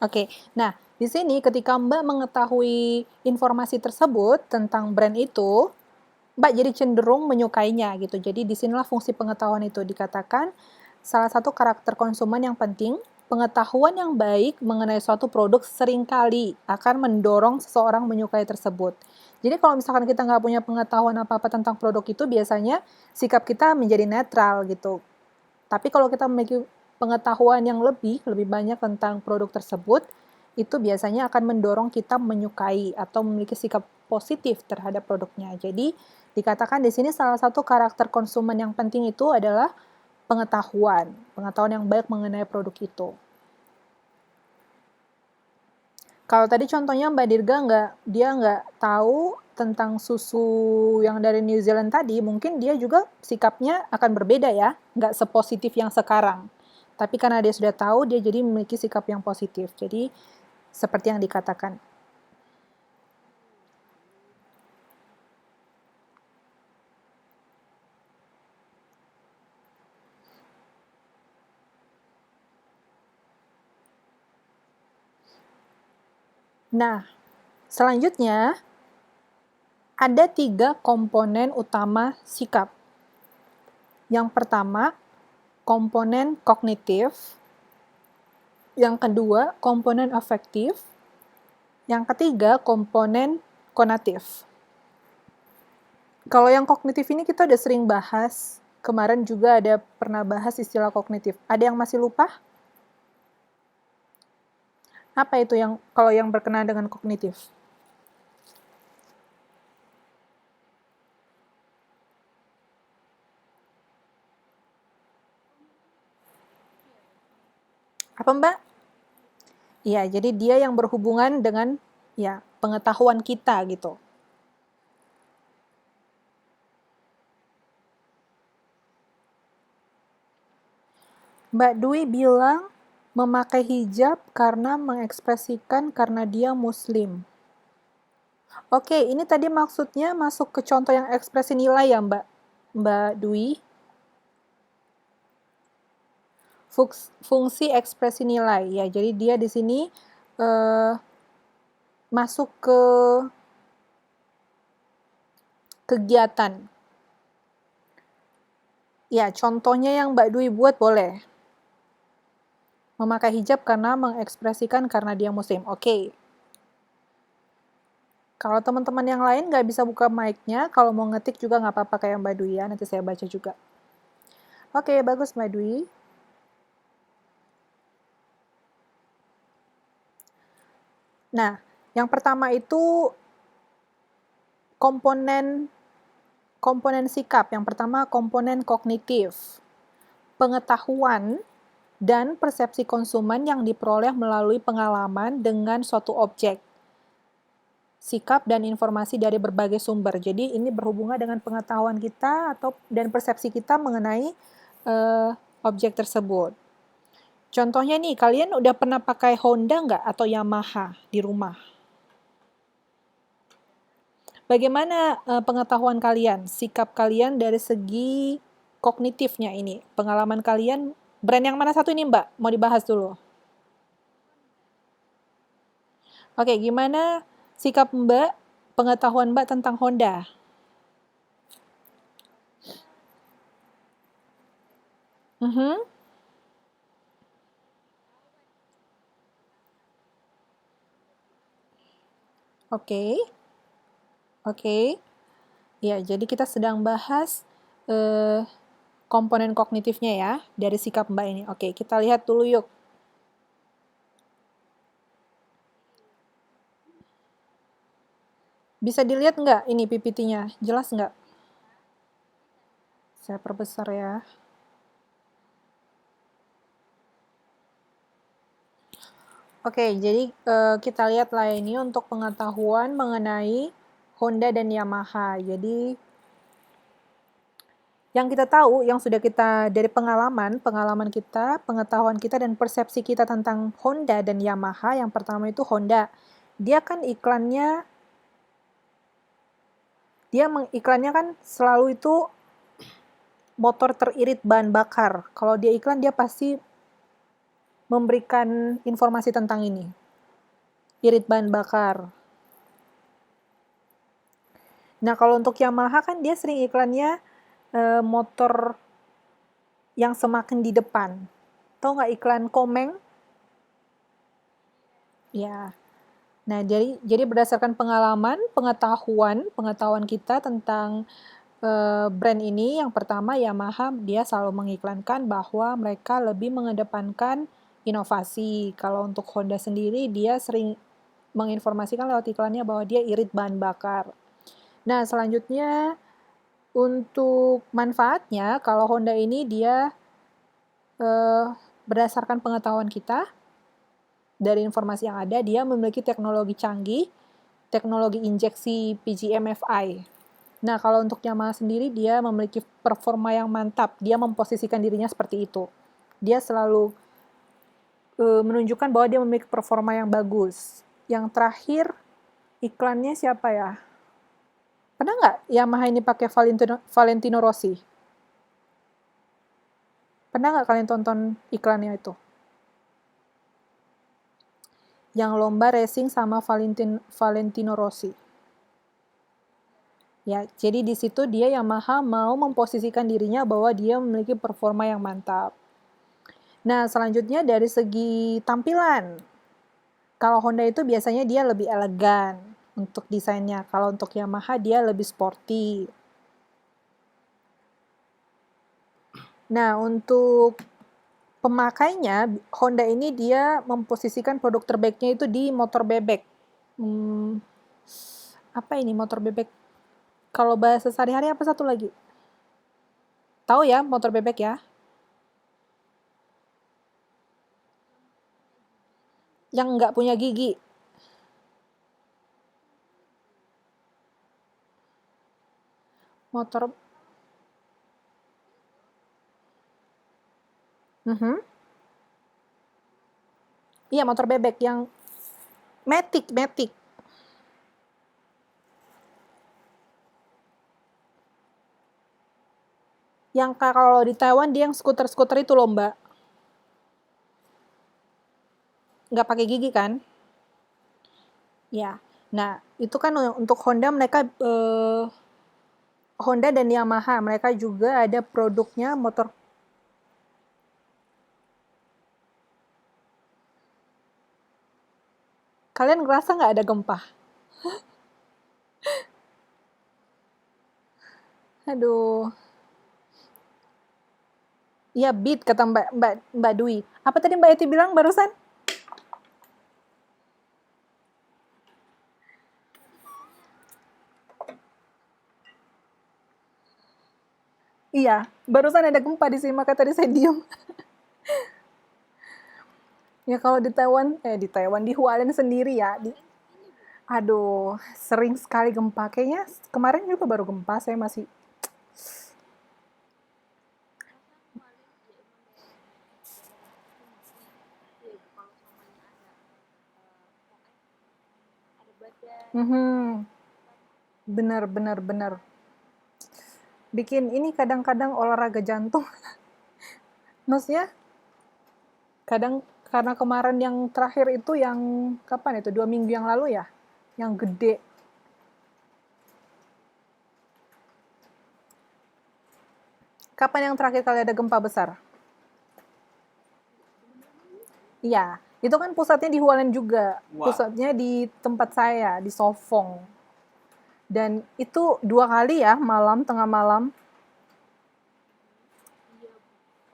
Oke. Nah, di sini ketika Mbak mengetahui informasi tersebut tentang brand itu, Mbak jadi cenderung menyukainya gitu. Jadi disinilah fungsi pengetahuan itu dikatakan salah satu karakter konsumen yang penting, pengetahuan yang baik mengenai suatu produk seringkali akan mendorong seseorang menyukai tersebut. Jadi kalau misalkan kita nggak punya pengetahuan apa-apa tentang produk itu, biasanya sikap kita menjadi netral gitu. Tapi kalau kita memiliki pengetahuan yang lebih banyak tentang produk tersebut, itu biasanya akan mendorong kita menyukai atau memiliki sikap positif terhadap produknya. Jadi, dikatakan di sini salah satu karakter konsumen yang penting itu adalah pengetahuan yang baik mengenai produk itu. Kalau tadi contohnya Mbak Dirga dia nggak tahu tentang susu yang dari New Zealand tadi, mungkin dia juga sikapnya akan berbeda ya, nggak sepositif yang sekarang. Tapi karena dia sudah tahu, dia jadi memiliki sikap yang positif. Jadi, seperti yang dikatakan. Nah, selanjutnya, ada 3 komponen utama sikap. Yang pertama, komponen kognitif. Yang kedua, komponen afektif. Yang ketiga, komponen konatif. Kalau yang kognitif ini kita udah sering bahas. Kemarin juga ada pernah bahas istilah kognitif. Ada yang masih lupa? Apa itu yang kalau yang berkenaan dengan kognitif? Apa, Mbak? Iya, jadi dia yang berhubungan dengan ya pengetahuan kita gitu. Mbak Dwi bilang memakai hijab karena mengekspresikan karena dia muslim. Oke, ini tadi maksudnya masuk ke contoh yang ekspresi nilai ya, Mbak Dwi? Fungsi ekspresi nilai ya. Jadi dia di sini masuk ke kegiatan. Ya, contohnya yang Mbak Dwi buat boleh. Memakai hijab karena mengekspresikan karena dia muslim. Oke. Kalau teman-teman yang lain nggak bisa buka mic-nya, kalau mau ngetik juga nggak apa-apa kayak Mbak Dwi ya, nanti saya baca juga. Oke, bagus Mbak Dwi. Nah, yang pertama itu komponen sikap. Yang pertama komponen kognitif. Pengetahuan dan persepsi konsumen yang diperoleh melalui pengalaman dengan suatu objek. Sikap dan informasi dari berbagai sumber. Jadi ini berhubungan dengan pengetahuan kita dan persepsi kita mengenai objek tersebut. Contohnya nih, kalian udah pernah pakai Honda nggak atau Yamaha di rumah? Bagaimana pengetahuan kalian, sikap kalian dari segi kognitifnya ini? Pengalaman kalian, brand yang mana satu ini Mbak? Mau dibahas dulu. Oke, gimana sikap Mbak, pengetahuan Mbak tentang Honda? Oke. Oke. Ya, jadi kita sedang bahas komponen kognitifnya ya, dari sikap Mbak ini. Oke, kita lihat dulu yuk. Bisa dilihat nggak ini PPT-nya? Jelas nggak? Saya perbesar ya. Oke, jadi kita lihat lah ini untuk pengetahuan mengenai Honda dan Yamaha. Jadi Yang kita tahu, yang sudah kita dari pengalaman kita, pengetahuan kita dan persepsi kita tentang Honda dan Yamaha, yang pertama itu Honda. Dia kan iklannya kan selalu itu motor teririt bahan bakar. Kalau dia iklan, dia pasti memberikan informasi tentang ini. Irit bahan bakar. Nah, kalau untuk Yamaha kan dia sering iklannya motor yang semakin di depan. Tahu nggak iklan Komeng? Ya. Nah, jadi berdasarkan pengetahuan kita tentang brand ini, yang pertama Yamaha dia selalu mengiklankan bahwa mereka lebih mengedepankan inovasi. Kalau untuk Honda sendiri dia sering menginformasikan lewat iklannya bahwa dia irit bahan bakar. Nah, selanjutnya untuk manfaatnya, kalau Honda ini dia berdasarkan pengetahuan kita, dari informasi yang ada, dia memiliki teknologi canggih, teknologi injeksi PGM-FI. Nah, kalau untuk Yamaha sendiri, dia memiliki performa yang mantap. Dia memposisikan dirinya seperti itu. Dia selalu menunjukkan bahwa dia memiliki performa yang bagus. Yang terakhir, iklannya siapa ya? Pernah nggak Yamaha ini pakai Valentino Rossi? Pernah nggak kalian tonton iklannya itu? Yang lomba racing sama Valentino Rossi. Ya, jadi di situ dia Yamaha mau memposisikan dirinya bahwa dia memiliki performa yang mantap. Nah, selanjutnya dari segi tampilan. Kalau Honda itu biasanya dia lebih elegan untuk desainnya. Kalau untuk Yamaha dia lebih sporty. Nah, untuk pemakainya, Honda ini dia memposisikan produk terbaiknya itu di motor bebek. Apa ini motor bebek? Kalau bahasa sehari-hari apa satu lagi? Tahu ya motor bebek ya? Yang nggak punya gigi. Motor. Iya, motor bebek yang Matic. Yang kalau di Taiwan dia yang skuter-skuter itu loh, Mbak. Nggak pakai gigi kan? Ya. Nah, itu kan untuk Honda mereka Honda dan Yamaha mereka juga ada produknya motor. Kalian ngerasa nggak ada gempa? Aduh. Iya, beat kata Mbak Dwi. Apa tadi Mbak Eti bilang barusan? Iya, barusan ada gempa di sini, maka tadi saya diem. Ya kalau di Taiwan, di Hualien sendiri ya, aduh, sering sekali gempa. Kayaknya kemarin juga baru gempa, saya masih. Benar. Bikin ini kadang-kadang olahraga jantung. Maksudnya, kadang karena kemarin yang terakhir itu yang kapan itu 2 minggu yang lalu ya, yang gede. Kapan yang terakhir kali ada gempa besar? Iya, itu kan pusatnya di Hualien juga. Pusatnya di tempat saya, di Sofong. Dan itu 2 kali ya, tengah malam.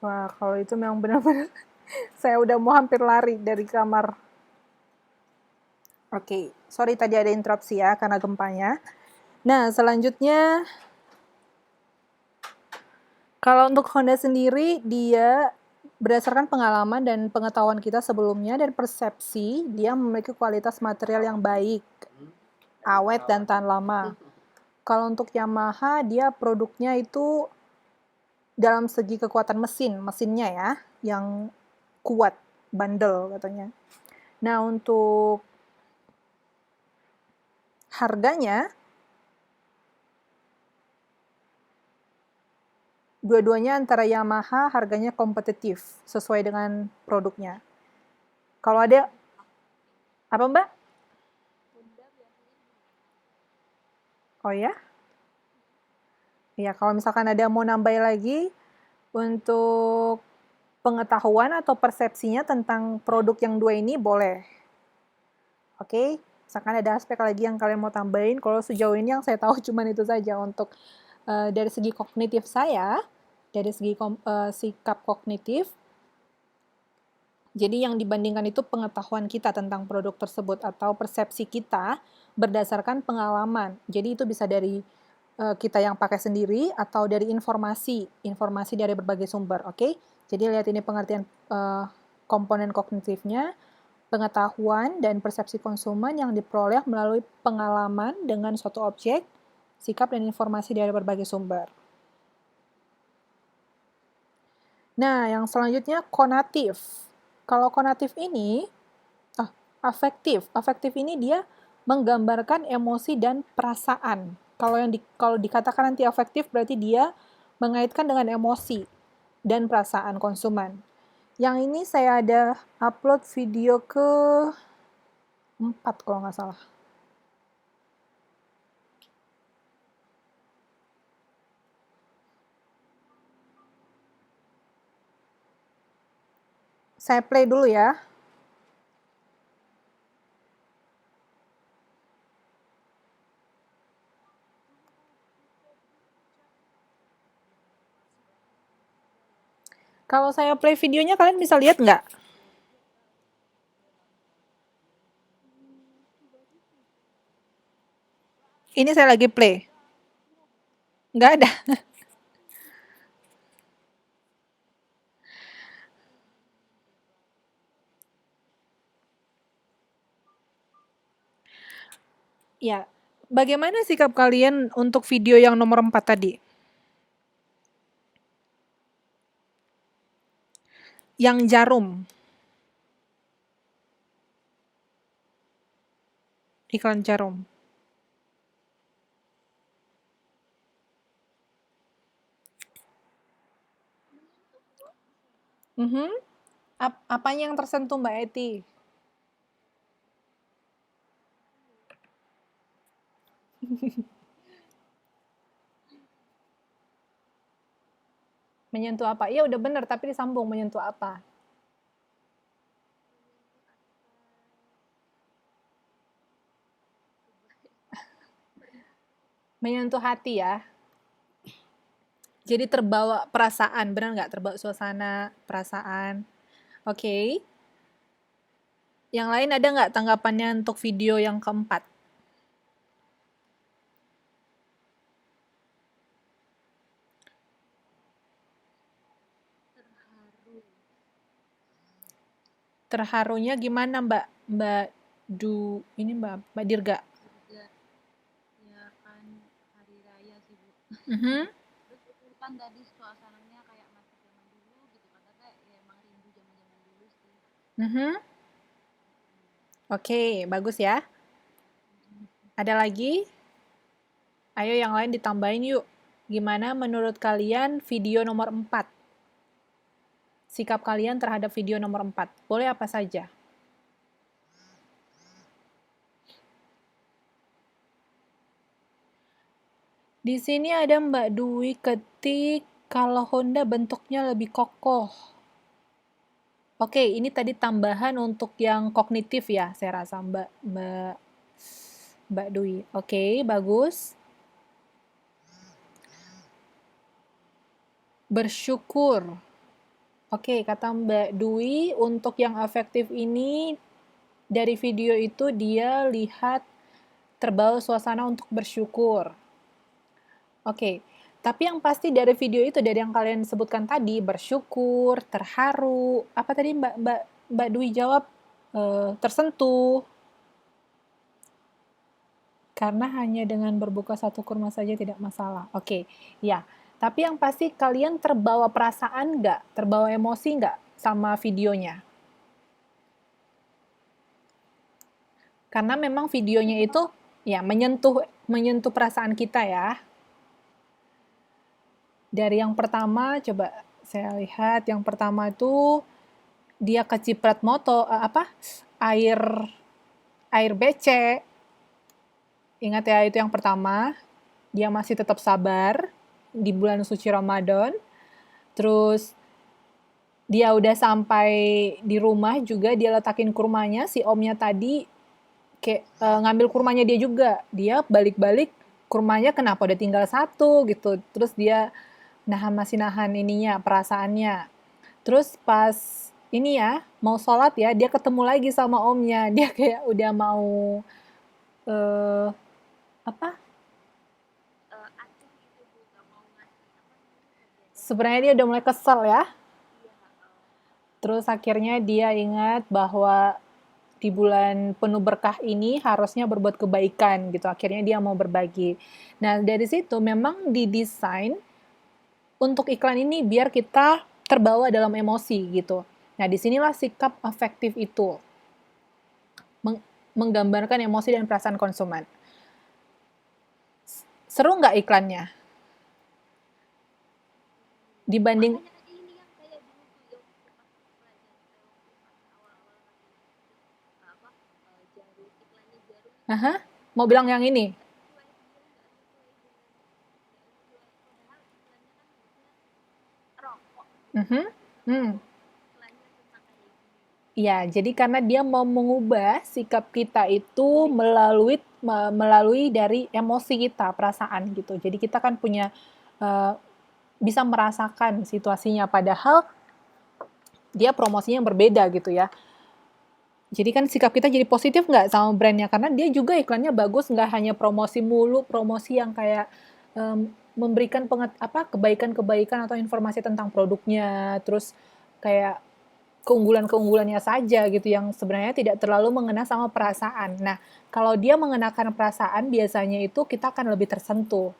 Wah, kalau itu memang benar-benar saya udah mau hampir lari dari kamar. Oke, sorry tadi ada interupsi ya karena gempanya. Nah, selanjutnya kalau untuk Honda sendiri, dia berdasarkan pengalaman dan pengetahuan kita sebelumnya dan persepsi, dia memiliki kualitas material yang baik, awet dan tahan lama. Kalau untuk Yamaha, dia produknya itu dalam segi kekuatan mesinnya ya, yang kuat, bandel katanya. Nah, untuk harganya, dua-duanya antara Yamaha harganya kompetitif, sesuai dengan produknya. Kalau ada, apa Mbak? Honda biasanya di Oh ya? Ya, kalau misalkan ada mau nambah lagi, untuk pengetahuan atau persepsinya tentang produk yang dua ini boleh. Oke, misalkan ada aspek lagi yang kalian mau tambahin, kalau sejauh ini yang saya tahu cuma itu saja untuk dari segi kognitif saya, dari segi sikap kognitif, jadi yang dibandingkan itu pengetahuan kita tentang produk tersebut atau persepsi kita berdasarkan pengalaman. Jadi itu bisa dari kita yang pakai sendiri atau dari informasi dari berbagai sumber, oke? Jadi lihat ini pengertian komponen kognitifnya, pengetahuan dan persepsi konsumen yang diperoleh melalui pengalaman dengan suatu objek, sikap dan informasi dari berbagai sumber. Nah, yang selanjutnya konatif. Kalau konatif ini, afektif. Afektif ini dia menggambarkan emosi dan perasaan. Kalau dikatakan nanti afektif berarti dia mengaitkan dengan emosi dan perasaan konsumen. Yang ini saya ada upload video ke 4 kalau nggak salah. Saya play dulu ya. Kalau saya play videonya kalian bisa lihat nggak? Ini saya lagi play. Nggak ada. Ya, bagaimana sikap kalian untuk video yang nomor 4 tadi? Yang jarum. Iklan jarum. Apanya yang tersentuh Mbak Eti? Menyentuh apa? Iya udah bener, tapi disambung menyentuh apa? Menyentuh hati ya. Jadi terbawa perasaan, benar nggak? Terbawa suasana, perasaan. Oke. Yang lain ada nggak tanggapannya untuk video yang keempat? terharu. Terharunya gimana Mbak Mbak Dirga? Juga ya kan hari raya sih Bu. Mhm. Terus itu kan tadi suasananya kayak masih zaman dulu gitu kan, kayak ya emang rindu zaman-zaman dulu sih. Mhm. Oke, bagus ya. Ada lagi? Ayo yang lain ditambahin yuk. Gimana menurut kalian video nomor 4? Sikap kalian terhadap video nomor 4. Boleh apa saja? Di sini ada Mbak Dwi ketik kalau Honda bentuknya lebih kokoh. Oke, ini tadi tambahan untuk yang kognitif ya, saya rasa Mbak Dwi. Oke, bagus. Bersyukur. Oke, kata Mbak Dwi, untuk yang afektif ini dari video itu dia lihat terbawa suasana untuk bersyukur. Oke, tapi yang pasti dari video itu dari yang kalian sebutkan tadi bersyukur, terharu, apa tadi Mbak Dwi jawab tersentuh. Karena hanya dengan berbuka satu kurma saja tidak masalah. Oke, ya. Tapi yang pasti kalian terbawa perasaan nggak? Terbawa emosi nggak sama videonya? Karena memang videonya itu ya menyentuh perasaan kita ya. Dari yang pertama, coba saya lihat yang pertama itu dia keciprat air air becek. Ingat ya, itu yang pertama. Dia masih tetap sabar di bulan suci Ramadan. Terus dia udah sampai di rumah juga, dia letakin kurmanya, si omnya tadi kayak ngambil kurmanya dia juga. Dia balik-balik kurmanya kenapa udah tinggal satu gitu. Terus dia masih nahan ininya, perasaannya. Terus pas ini ya, mau sholat ya, dia ketemu lagi sama omnya. Dia kayak udah mau eh apa? Acuh gitu Bu, gak mau ngasih apa namanya bagian Sebenarnya dia udah mulai kesel ya. iya, Terus akhirnya dia ingat bahwa di bulan penuh berkah ini harusnya berbuat kebaikan gitu. Akhirnya dia mau berbagi. Nah, dari situ memang didesain untuk iklan ini biar kita terbawa dalam emosi gitu. Nah, disinilah sikap afektif itu menggambarkan emosi dan perasaan konsumen. Seru nggak iklannya? Dibanding makanya tadi ini yang kayak dulu tuh yang waktu pas pelajaran waktu pas awal-awal lagi apa jarum iklannya jarum itu Aha, mau bilang yang ini? nggak sesuai padahal iklannya kan harusnya rokok Mhm. Hmm. iklannya tentang kayak gini Iya, jadi karena dia mau mengubah sikap kita itu melalui dari emosi kita, perasaan gitu. Jadi kita kan punya eh, bisa merasakan situasinya, padahal dia promosinya yang berbeda gitu ya. Jadi kan sikap kita jadi positif nggak sama brandnya, karena dia juga iklannya bagus, nggak hanya promosi mulu, promosi yang kayak memberikan kebaikan-kebaikan atau informasi tentang produknya, terus kayak keunggulan-keunggulannya saja gitu yang sebenarnya tidak terlalu mengena sama perasaan. Nah, kalau dia mengenakan perasaan biasanya itu kita akan lebih tersentuh.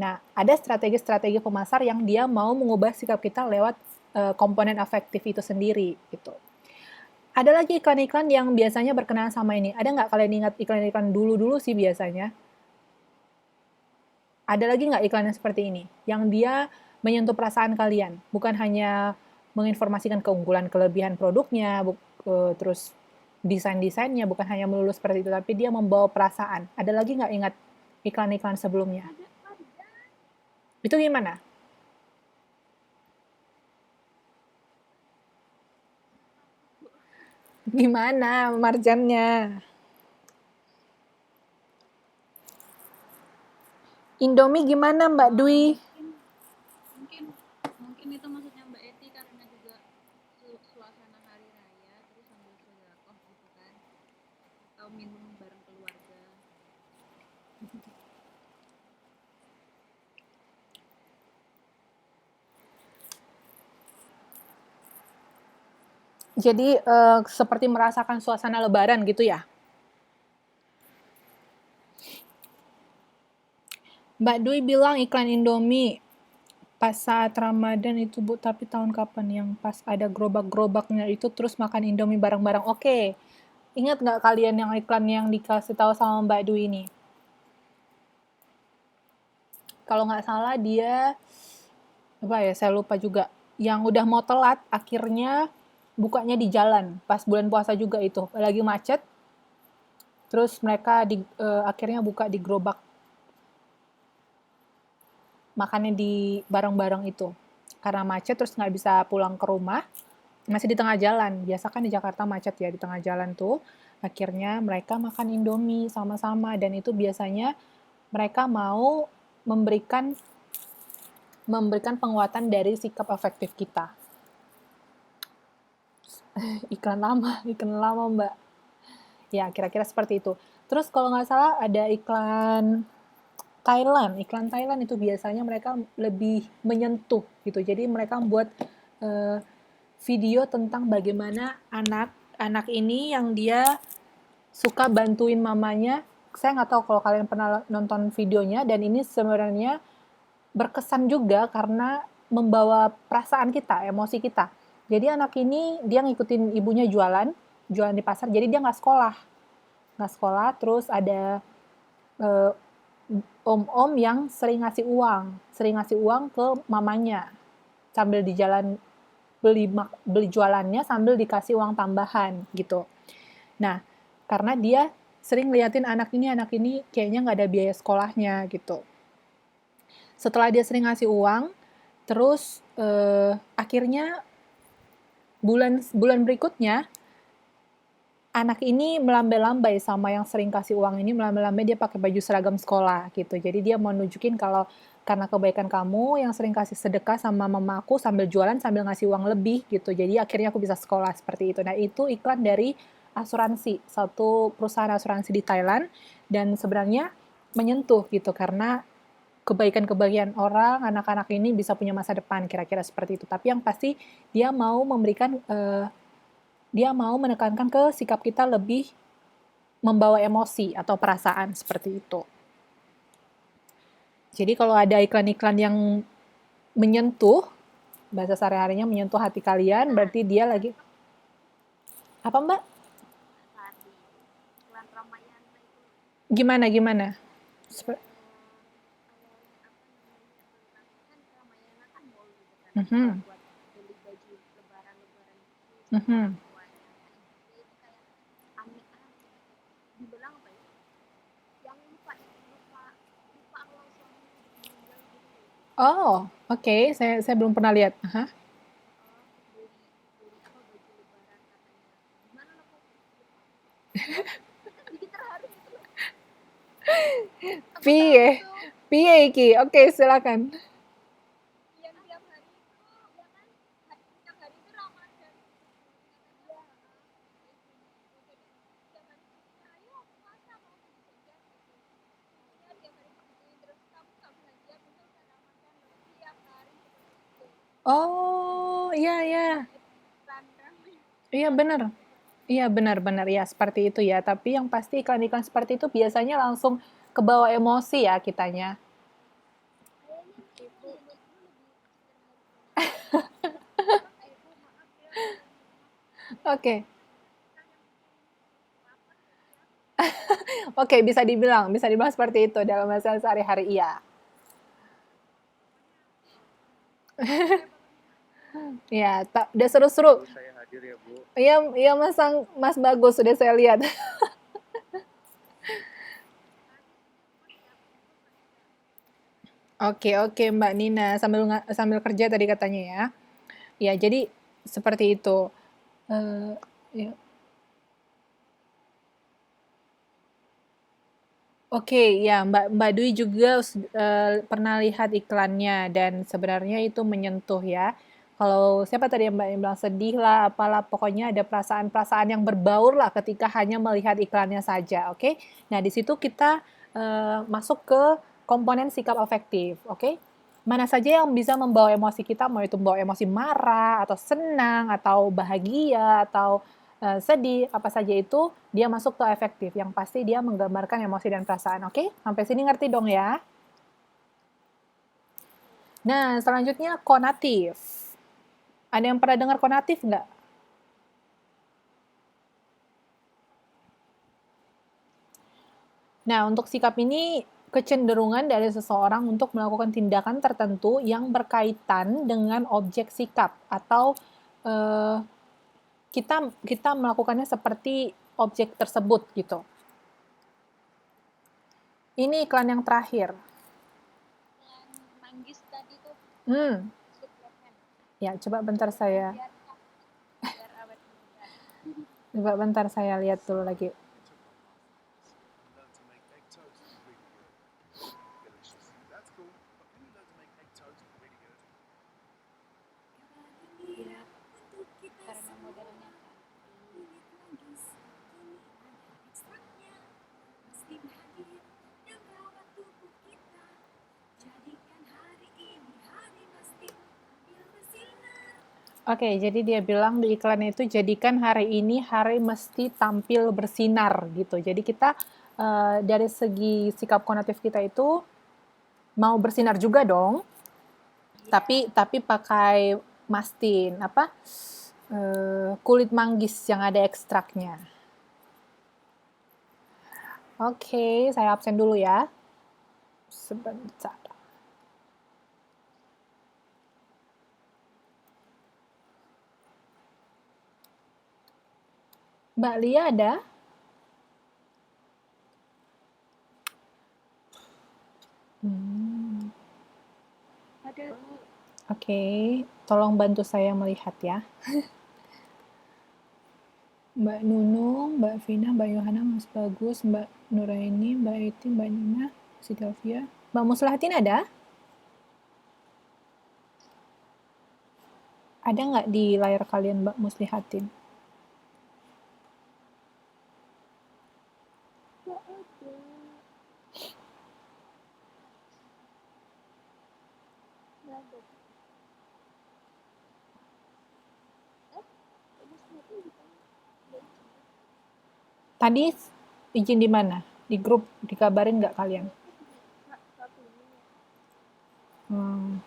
Nah, ada strategi-strategi pemasar yang dia mau mengubah sikap kita lewat komponen afektif itu sendiri gitu. Ada lagi iklan-iklan yang biasanya berkenaan sama ini. Ada nggak kalian ingat iklan-iklan dulu-dulu sih biasanya? Ada lagi nggak iklan yang seperti ini? Yang dia menyentuh perasaan kalian. Bukan hanya menginformasikan keunggulan kelebihan produknya, terus desain-desainnya, bukan hanya melulu seperti itu, tapi dia membawa perasaan. Ada lagi nggak ingat iklan-iklan sebelumnya? Itu gimana? Gimana marjannya? Indomie gimana Mbak Dwi? mungkin mungkin itu maksudnya Mbak Eti karena juga suasana hari raya terus sambil sedekah gitu kan atau minum bareng keluarga. Jadi seperti merasakan suasana lebaran gitu ya? Mbak Dwi bilang iklan Indomie pas saat Ramadan itu Bu, tapi tahun kapan yang pas ada gerobak-gerobaknya itu terus makan Indomie bareng-bareng. Oke, ingat nggak kalian yang iklan yang dikasih tahu sama Mbak Dwi ini? Kalau nggak salah dia, apa ya, saya lupa juga. Yang udah mau telat, akhirnya bukanya di jalan. Pas bulan puasa juga itu. Lagi macet, terus mereka akhirnya buka di gerobak. Makannya di bareng-bareng itu. Karena macet terus nggak bisa pulang ke rumah, masih di tengah jalan. Biasa kan di Jakarta macet ya, di tengah jalan tuh. Akhirnya mereka makan Indomie sama-sama dan itu biasanya mereka mau memberikan penguatan dari sikap afektif kita. Iklan lama Mbak. Ya, kira-kira seperti itu. Terus kalau nggak salah ada iklan Thailand itu biasanya mereka lebih menyentuh gitu. Jadi mereka membuat uh, video tentang bagaimana anak ini yang dia suka bantuin mamanya. Saya nggak tahu kalau kalian pernah nonton videonya, dan ini sebenarnya berkesan juga karena membawa perasaan kita, emosi kita. Jadi anak ini dia ngikutin ibunya jualan di pasar, jadi dia nggak sekolah, terus ada eh, om-om yang sering ngasih uang ke mamanya, sambil di jalan beli jualannya sambil dikasih uang tambahan gitu. Nah, karena dia sering liatin anak ini kayaknya nggak ada biaya sekolahnya gitu. Setelah dia sering ngasih uang, terus akhirnya bulan berikutnya anak ini melambai-lambai sama yang sering kasih uang ini, melambai-lambai dia pakai baju seragam sekolah gitu. Jadi dia mau nunjukin kalau karena kebaikan kamu yang sering kasih sedekah sama mamaku sambil jualan sambil ngasih uang lebih gitu. Jadi akhirnya aku bisa sekolah seperti itu. Nah, itu iklan dari asuransi, satu perusahaan asuransi di Thailand, dan sebenarnya menyentuh gitu karena kebaikan-kebaikan orang, anak-anak ini bisa punya masa depan, kira-kira seperti itu. Tapi yang pasti dia mau memberikan dia mau menekankan ke sikap kita lebih membawa emosi atau perasaan seperti itu. Jadi kalau ada iklan-iklan yang menyentuh, bahasa sehari-harinya menyentuh hati kalian, berarti dia lagi apa Mbak? Tadi iklan Ramayana itu Gimana? awalnya kan Ramayana kan mall gitu kan Mhm, buat beli baju lebaran-lebaran gitu sama mhm. orang tuanya. Nah, itu kayak aneh-aneh. Dibilang apa ya? Yang lupa kalau suaminya meninggal gitu. Oh, oke. Saya belum pernah lihat. Aha. Beli beli apa baju lebaran katanya. Gimana lo kok lupa? Kan jadi terharu gitu loh. Aku tahu Piye, itu piye iki? Oke, silakan. yang tiap hari itu ya kan tiap hari itu Ramadan katanya jadi tiap hari itu ayo puasa mau beli jajan gitu ya tiap hari digituin terus kamu nggak belanja besok udah Ramadan loh tiap hari seperti itu Oh, iya ya. iklan ramai Iya iklan benar. Iya benar-benar ya seperti itu ya. Tapi yang pasti iklan-iklan seperti itu biasanya langsung kebawa emosi ya kitanya. kayaknya nih itu menurutku lebih terharu ibu maaf ya kalau ngomong ini Oke. iklan yang bikin lapar kali ya Oke, bisa dibilang seperti itu dalam bahasa sehari-hari iya. pokoknya seru deh pokoknya Iya, udah seru-seru. Bu, saya hadir ya Bu. Iya, iya Mas Bagus sudah saya lihat. tadi sih mau siapin tuh kayak Oke Mbak Nina sambil kerja tadi katanya ya. Ya, jadi seperti itu. Eh, ya. Oke, ya Mbak Dwi juga pernah lihat iklannya dan sebenarnya itu menyentuh ya. Kalau siapa tadi yang Mbak yang bilang sedih lah, apalah pokoknya ada perasaan-perasaan yang berbaur lah ketika hanya melihat iklannya saja, oke? Nah, di situ kita masuk ke komponen sikap afektif, oke? Mana saja yang bisa membawa emosi kita, mau itu membawa emosi marah, atau senang, atau bahagia, atau sedih, apa saja itu, dia masuk ke efektif. Yang pasti dia menggambarkan emosi dan perasaan. Oke? Sampai sini ngerti dong ya? Nah, selanjutnya konatif. Ada yang pernah dengar konatif nggak? Nah, untuk sikap ini kecenderungan dari seseorang untuk melakukan tindakan tertentu yang berkaitan dengan objek sikap atau eh, kita melakukannya seperti objek tersebut gitu. Ini iklan yang terakhir. iklan manggis tadi tuh Hmm, Sweet Lepen ya coba bentar saya biar awet muda Coba bentar saya lihat dulu lagi. Learn to make egg toast really good. Delicious. That's cool. But can you learn to make egg toast really good? ya karena modelnya cantik Oke, jadi dia bilang di iklan itu jadikan hari ini hari mesti tampil bersinar gitu. Jadi kita dari segi sikap konatif kita itu Mau bersinar juga dong, tapi pakai mastin apa? Kulit manggis yang ada ekstraknya. Oke, saya absen dulu ya. Sebentar. Mbak Lia ada? Ada. Oke, tolong bantu saya melihat ya. Mbak Nunung, Mbak Vina, Mbak Yohana, Mas Bagus, Mbak Nuraini, Mbak Eti, Mbak Nina, Sylvia. Mbak Muslahatin ada? Ada nggak di layar kalian Mbak Muslihatin? Nggak ada. Nggak ada. Terus nanti Tadi izin di mana? Di grup dikabarin nggak kalian? satu ini Hmm.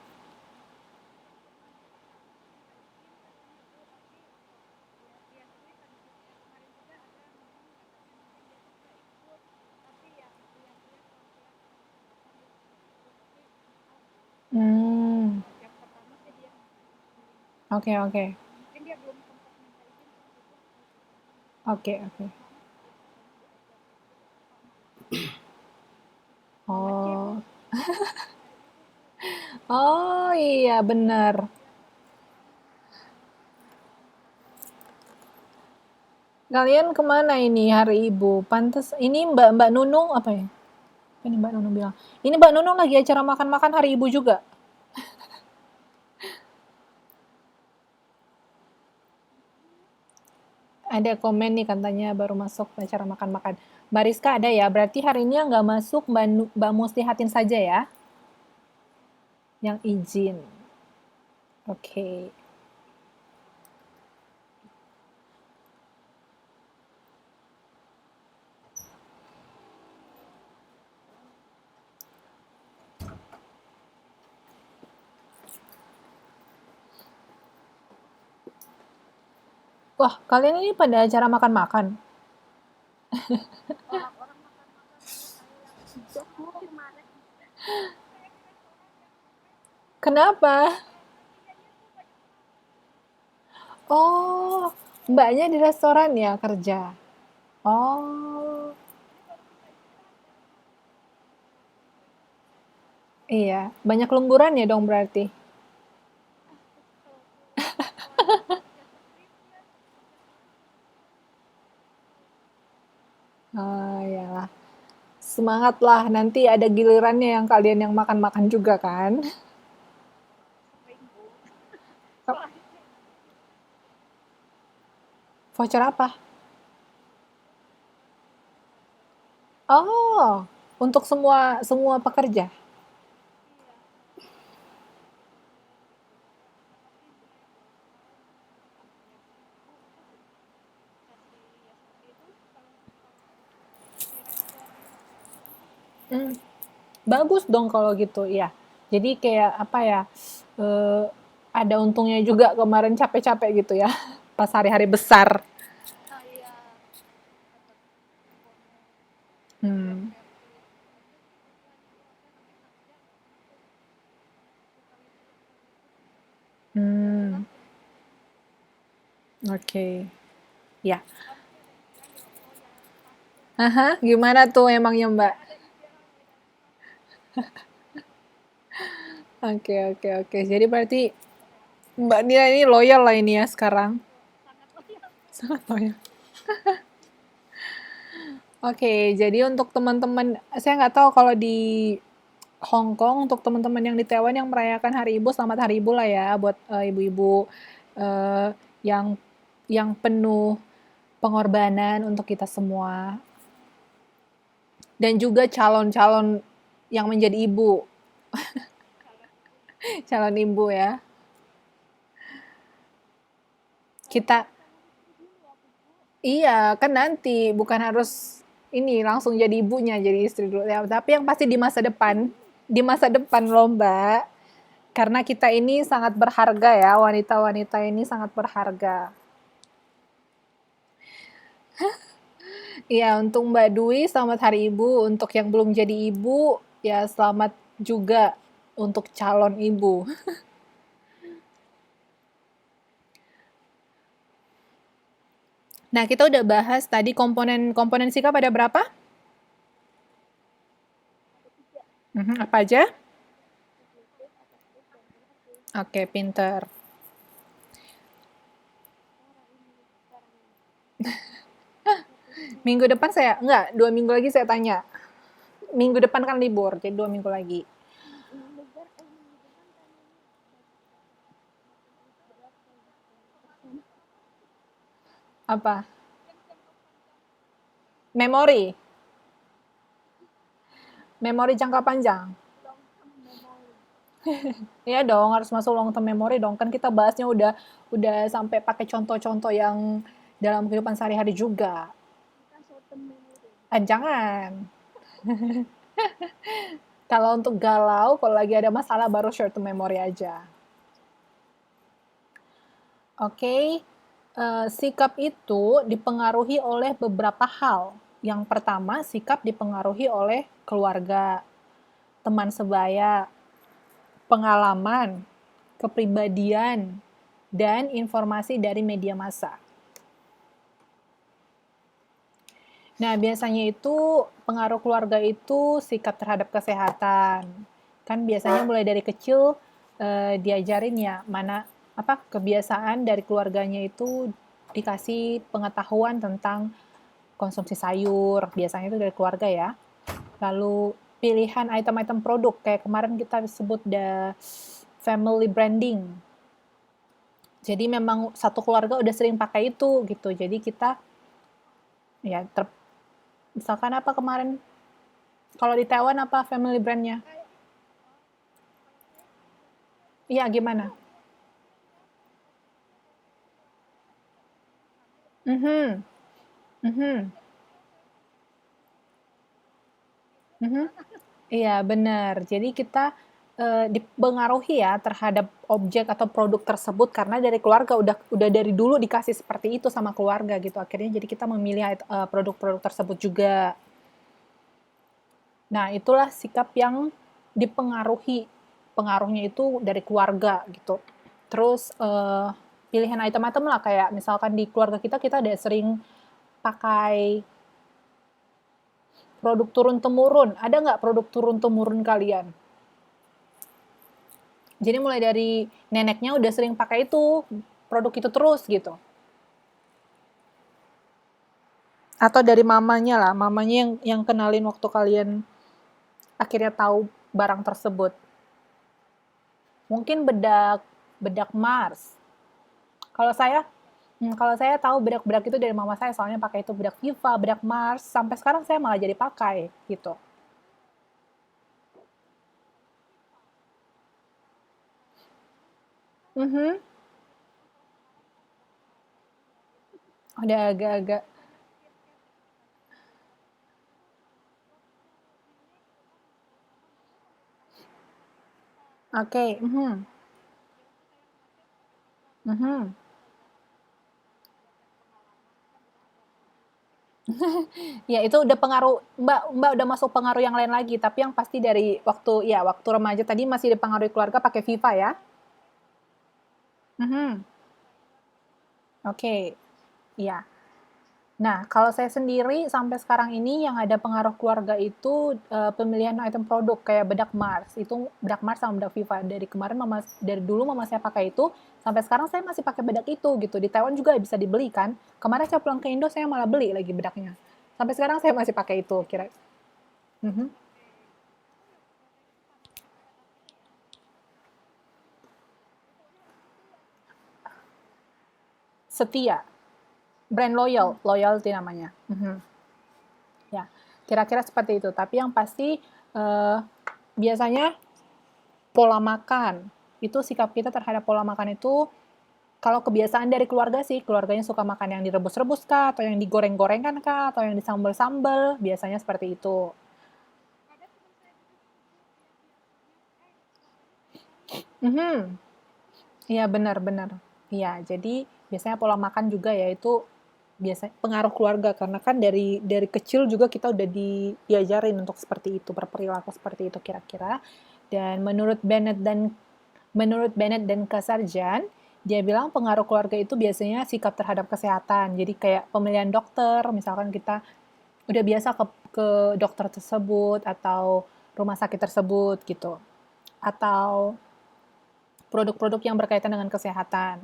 Hmm. yang pertama sih dia Oke, oke. mungkin dia belum sempat minta izin Oke, oke. Oh. Oh iya, benar. Kalian kemana ini hari Ibu? Pantes ini Mbak Nunung apa ya? Ini Mbak Nunung bilang. Ini Mbak Nunung lagi acara makan-makan hari Ibu juga. Ada komen nih katanya baru masuk acara makan-makan. Mbak Rizka ada ya? Berarti hari ini yang nggak masuk Mbak Muslihatin saja ya? Yang izin. Oke. Wah, kalian ini pada acara makan-makan. orang-orang makan-makan saya kemarin Kenapa? Oh, mbaknya di restoran ya kerja. Oh, iya. Banyak lemburan ya dong berarti. Oh, iyalah. Semangatlah, nanti ada gilirannya yang kalian yang makan-makan juga kan? Voucher apa? Oh, untuk semua semua pekerja. Hmm, bagus dong kalau gitu, ya. Jadi kayak apa ya? eh, ada untungnya juga kemarin capek-capek gitu ya, pas hari-hari besar. saya Hmm, hmm, oke, ya. Aha, gimana tuh emangnya Mbak? Oke, oke, oke. Jadi berarti Mbak Nia ini loyal lah ini ya sekarang. Sangat loyal. Oke, jadi untuk teman-teman, saya nggak tahu kalau di Hong Kong untuk teman-teman yang di Taiwan yang merayakan Hari Ibu, selamat Hari Ibu lah ya buat ibu-ibu eh, yang penuh pengorbanan untuk kita semua dan juga calon-calon yang menjadi ibu, calon ibu ya. Kita iya, kan nanti bukan harus ini langsung jadi ibunya, jadi istri dulu ya, tapi yang pasti di masa depan. di masa depan loh, Mbak. Karena kita ini sangat berharga ya, wanita-wanita ini sangat berharga. Iya, untuk Mbak Dwi, selamat Hari Ibu. Untuk yang belum jadi ibu, ya selamat juga untuk calon ibu. Nah, kita udah bahas tadi komponen sikap ada berapa? Apa aja? Oke, pinter. Minggu depan enggak, 2 minggu lagi saya tanya. Minggu depan kan libur, jadi 2 minggu lagi. Apa? Memori. Memori jangka panjang. Iya dong, harus masuk long term memory dong. Kan kita bahasnya udah sampai pakai contoh-contoh yang dalam kehidupan sehari-hari juga. Jangan. Kalau untuk galau, kalau lagi ada masalah baru short term memory aja. Oke, sikap itu dipengaruhi oleh beberapa hal. Yang pertama, sikap dipengaruhi oleh keluarga, teman sebaya, pengalaman, kepribadian, dan informasi dari media massa. Nah, biasanya itu pengaruh keluarga itu sikap terhadap kesehatan. Kan biasanya mulai dari kecil diajarin ya mana kebiasaan dari keluarganya itu dikasih pengetahuan tentang konsumsi sayur, biasanya itu dari keluarga ya. Lalu pilihan item-item produk kayak kemarin kita sebut the family branding. Jadi memang satu keluarga udah sering pakai itu gitu. Jadi kita ya misalkan apa kemarin kalau di Taiwan apa family brandnya? Iya, gimana? Mhm. Mhm. Mhm. Iya, benar. Jadi kita dipengaruhi ya terhadap objek atau produk tersebut karena dari keluarga udah dari dulu dikasih seperti itu sama keluarga gitu. Akhirnya jadi kita memilih produk-produk tersebut juga. Nah, itulah sikap yang dipengaruhi. Pengaruhnya itu dari keluarga gitu. Terus pilihan item-item lah kayak misalkan di keluarga kita ada sering pakai produk turun-temurun. Ada nggak produk turun-temurun kalian? Jadi mulai dari neneknya udah sering pakai itu, produk itu terus gitu. Atau dari mamanya lah, mamanya yang kenalin waktu kalian akhirnya tahu barang tersebut. Mungkin bedak Mars. Kalau saya tahu bedak-bedak itu dari mama saya, soalnya pakai itu bedak Viva, bedak Mars. Sampai sekarang saya malah jadi pakai gitu. Mhm. Udah agak-agak. Oke. Mhm. Mhm. Ya itu udah pengaruh Mbak udah masuk pengaruh yang lain lagi, tapi yang pasti dari waktu remaja tadi masih dipengaruhi keluarga pakai Viva ya. Mhm. Oke. Iya. Nah, kalau saya sendiri sampai sekarang ini yang ada pengaruh keluarga itu pemilihan item produk kayak bedak Mars. Itu bedak Mars sama bedak Viva. Dari dulu mama saya pakai itu, sampai sekarang saya masih pakai bedak itu gitu. Di Taiwan juga bisa dibeli kan. Kemarin saya pulang ke Indo saya malah beli lagi bedaknya. Sampai sekarang saya masih pakai itu kira. Mhm. Setia, brand loyalty namanya. Mhm. Ya, kira-kira seperti itu. Tapi yang pasti biasanya pola makan. Itu sikap kita terhadap pola makan itu kalau kebiasaan dari keluarga sih, keluarganya suka makan yang direbus-rebus kah, atau yang digoreng-gorengan kah, atau yang disambel-sambel, biasanya seperti itu. Mhm. Iya, benar-benar. Iya, jadi biasanya pola makan juga ya itu biasanya pengaruh keluarga karena kan dari kecil juga kita udah diajarin untuk seperti itu, berperilaku seperti itu kira-kira. Dan menurut Bennett dan Kasarjan, dia bilang pengaruh keluarga itu biasanya sikap terhadap kesehatan. Jadi kayak pemilihan dokter, misalkan kita udah biasa ke dokter tersebut atau rumah sakit tersebut gitu. Atau produk-produk yang berkaitan dengan kesehatan,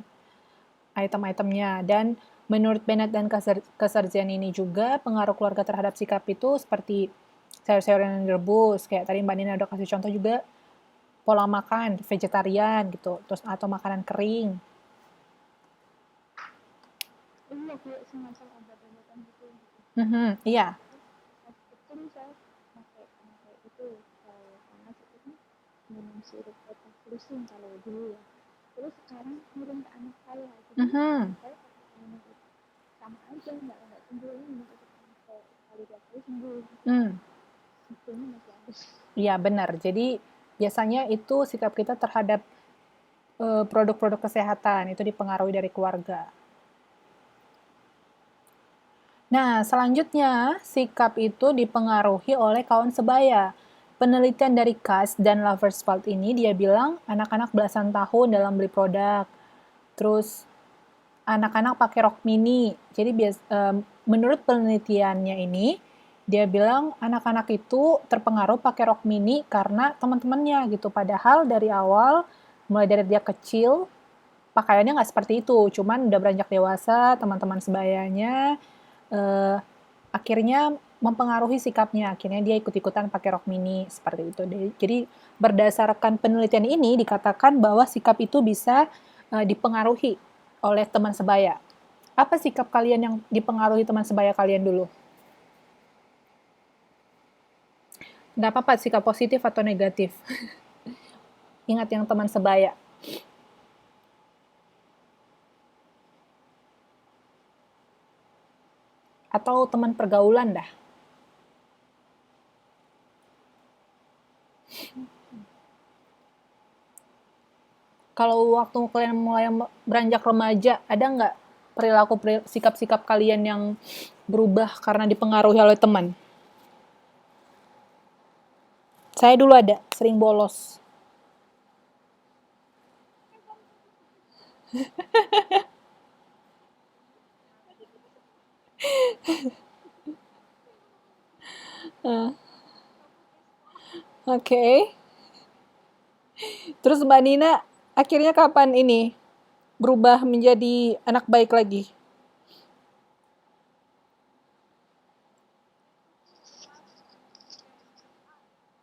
item-itemnya. Dan menurut Bennett dan Kasarjan ini juga pengaruh keluarga terhadap sikap itu seperti sayur-sayur yang direbus, kayak tadi Mbak Nina udah kasih contoh juga pola makan vegetarian gitu, terus atau makanan kering. Iya, kayak semacam obat-obatan gitu. Iya. Pas kecil saya pakai itu karena itu kan minum sirup Epaflusin kalau dulu ya. Terus sekarang ngirim ke anak saya, jadi anak saya pakai minum itu sama aja, nggak sembuh, minum itu sekali 2 kali sembuh. Sebetulnya masih habis. Iya, benar. Jadi biasanya itu sikap kita terhadap produk-produk kesehatan itu dipengaruhi dari keluarga. Nah, selanjutnya, sikap itu dipengaruhi oleh kawan sebaya. Penelitian dari Kass dan Laversfeld ini dia bilang anak-anak belasan tahun dalam beli produk. Terus anak-anak pakai rok mini. Jadi menurut penelitiannya ini, dia bilang anak-anak itu terpengaruh pakai rok mini karena teman-temannya gitu. Padahal dari awal, mulai dari dia kecil, pakaiannya nggak seperti itu. Cuman udah beranjak dewasa, teman-teman sebayanya akhirnya mempengaruhi sikapnya. Akhirnya dia ikut-ikutan pakai rok mini seperti itu. Jadi berdasarkan penelitian ini dikatakan bahwa sikap itu bisa dipengaruhi oleh teman sebaya. Apa sikap kalian yang dipengaruhi teman sebaya kalian dulu? Nggak apa-apa, sikap positif atau negatif. Ingat yang teman sebaya. Atau teman pergaulan dah. Kalau waktu kalian mulai beranjak remaja, ada nggak sikap-sikap kalian yang berubah karena dipengaruhi oleh teman? Saya dulu ada, sering bolos. Oke. Terus Mbak Nina, akhirnya kapan ini berubah menjadi anak baik lagi?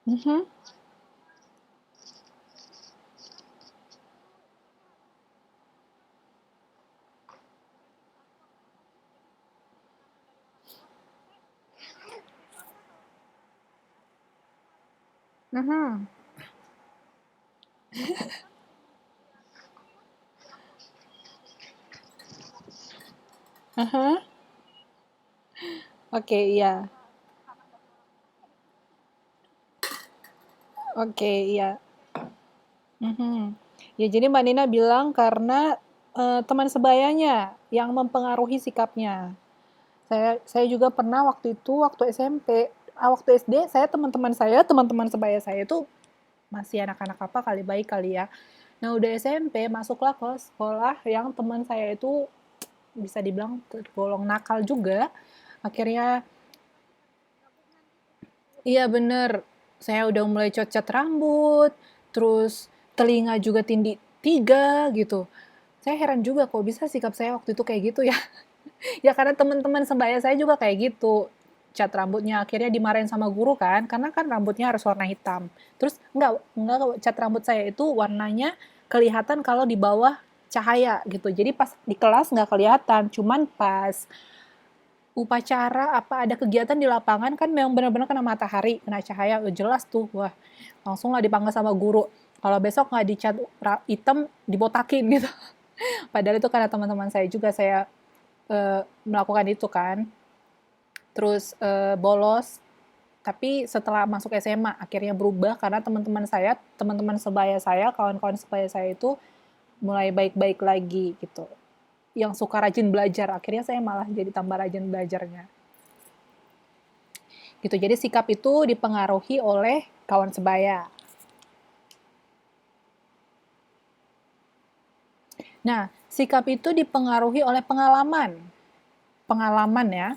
Mhm. Mhm. Aha. Oke, iya. Oke, iya. Mhm. Ya, jadi Mbak Nina bilang karena teman sebayanya yang mempengaruhi sikapnya. Saya juga pernah waktu itu, waktu SMP, waktu SD, teman-teman sebaya saya itu masih anak-anak apa kali, baik kali ya. Nah, udah SMP, masuklah ke sekolah yang teman saya itu bisa dibilang tergolong nakal juga. Akhirnya, iya bener, saya udah mulai cat rambut, terus telinga juga tindih 3 gitu. Saya heran juga kok bisa sikap saya waktu itu kayak gitu ya. Ya karena teman-teman sebaya saya juga kayak gitu. Cat rambutnya akhirnya dimarahin sama guru kan, karena kan rambutnya harus warna hitam. Terus enggak cat rambut saya itu warnanya kelihatan kalau di bawah cahaya gitu. Jadi pas di kelas nggak kelihatan, cuman pas upacara apa ada kegiatan di lapangan kan memang benar-benar kena matahari, kena cahaya, jelas tuh. Wah, langsung lah dipanggil sama guru. Kalau besok nggak dicat hitam, dibotakin gitu. Padahal itu karena teman-teman saya juga saya melakukan itu kan. Terus bolos. Tapi setelah masuk SMA akhirnya berubah karena teman-teman sebaya saya, kawan-kawan sebaya saya itu mulai baik-baik lagi gitu. Yang suka rajin belajar, akhirnya saya malah jadi tambah rajin belajarnya. Gitu. Jadi sikap itu dipengaruhi oleh kawan sebaya. Nah, sikap itu dipengaruhi oleh pengalaman. Pengalaman ya.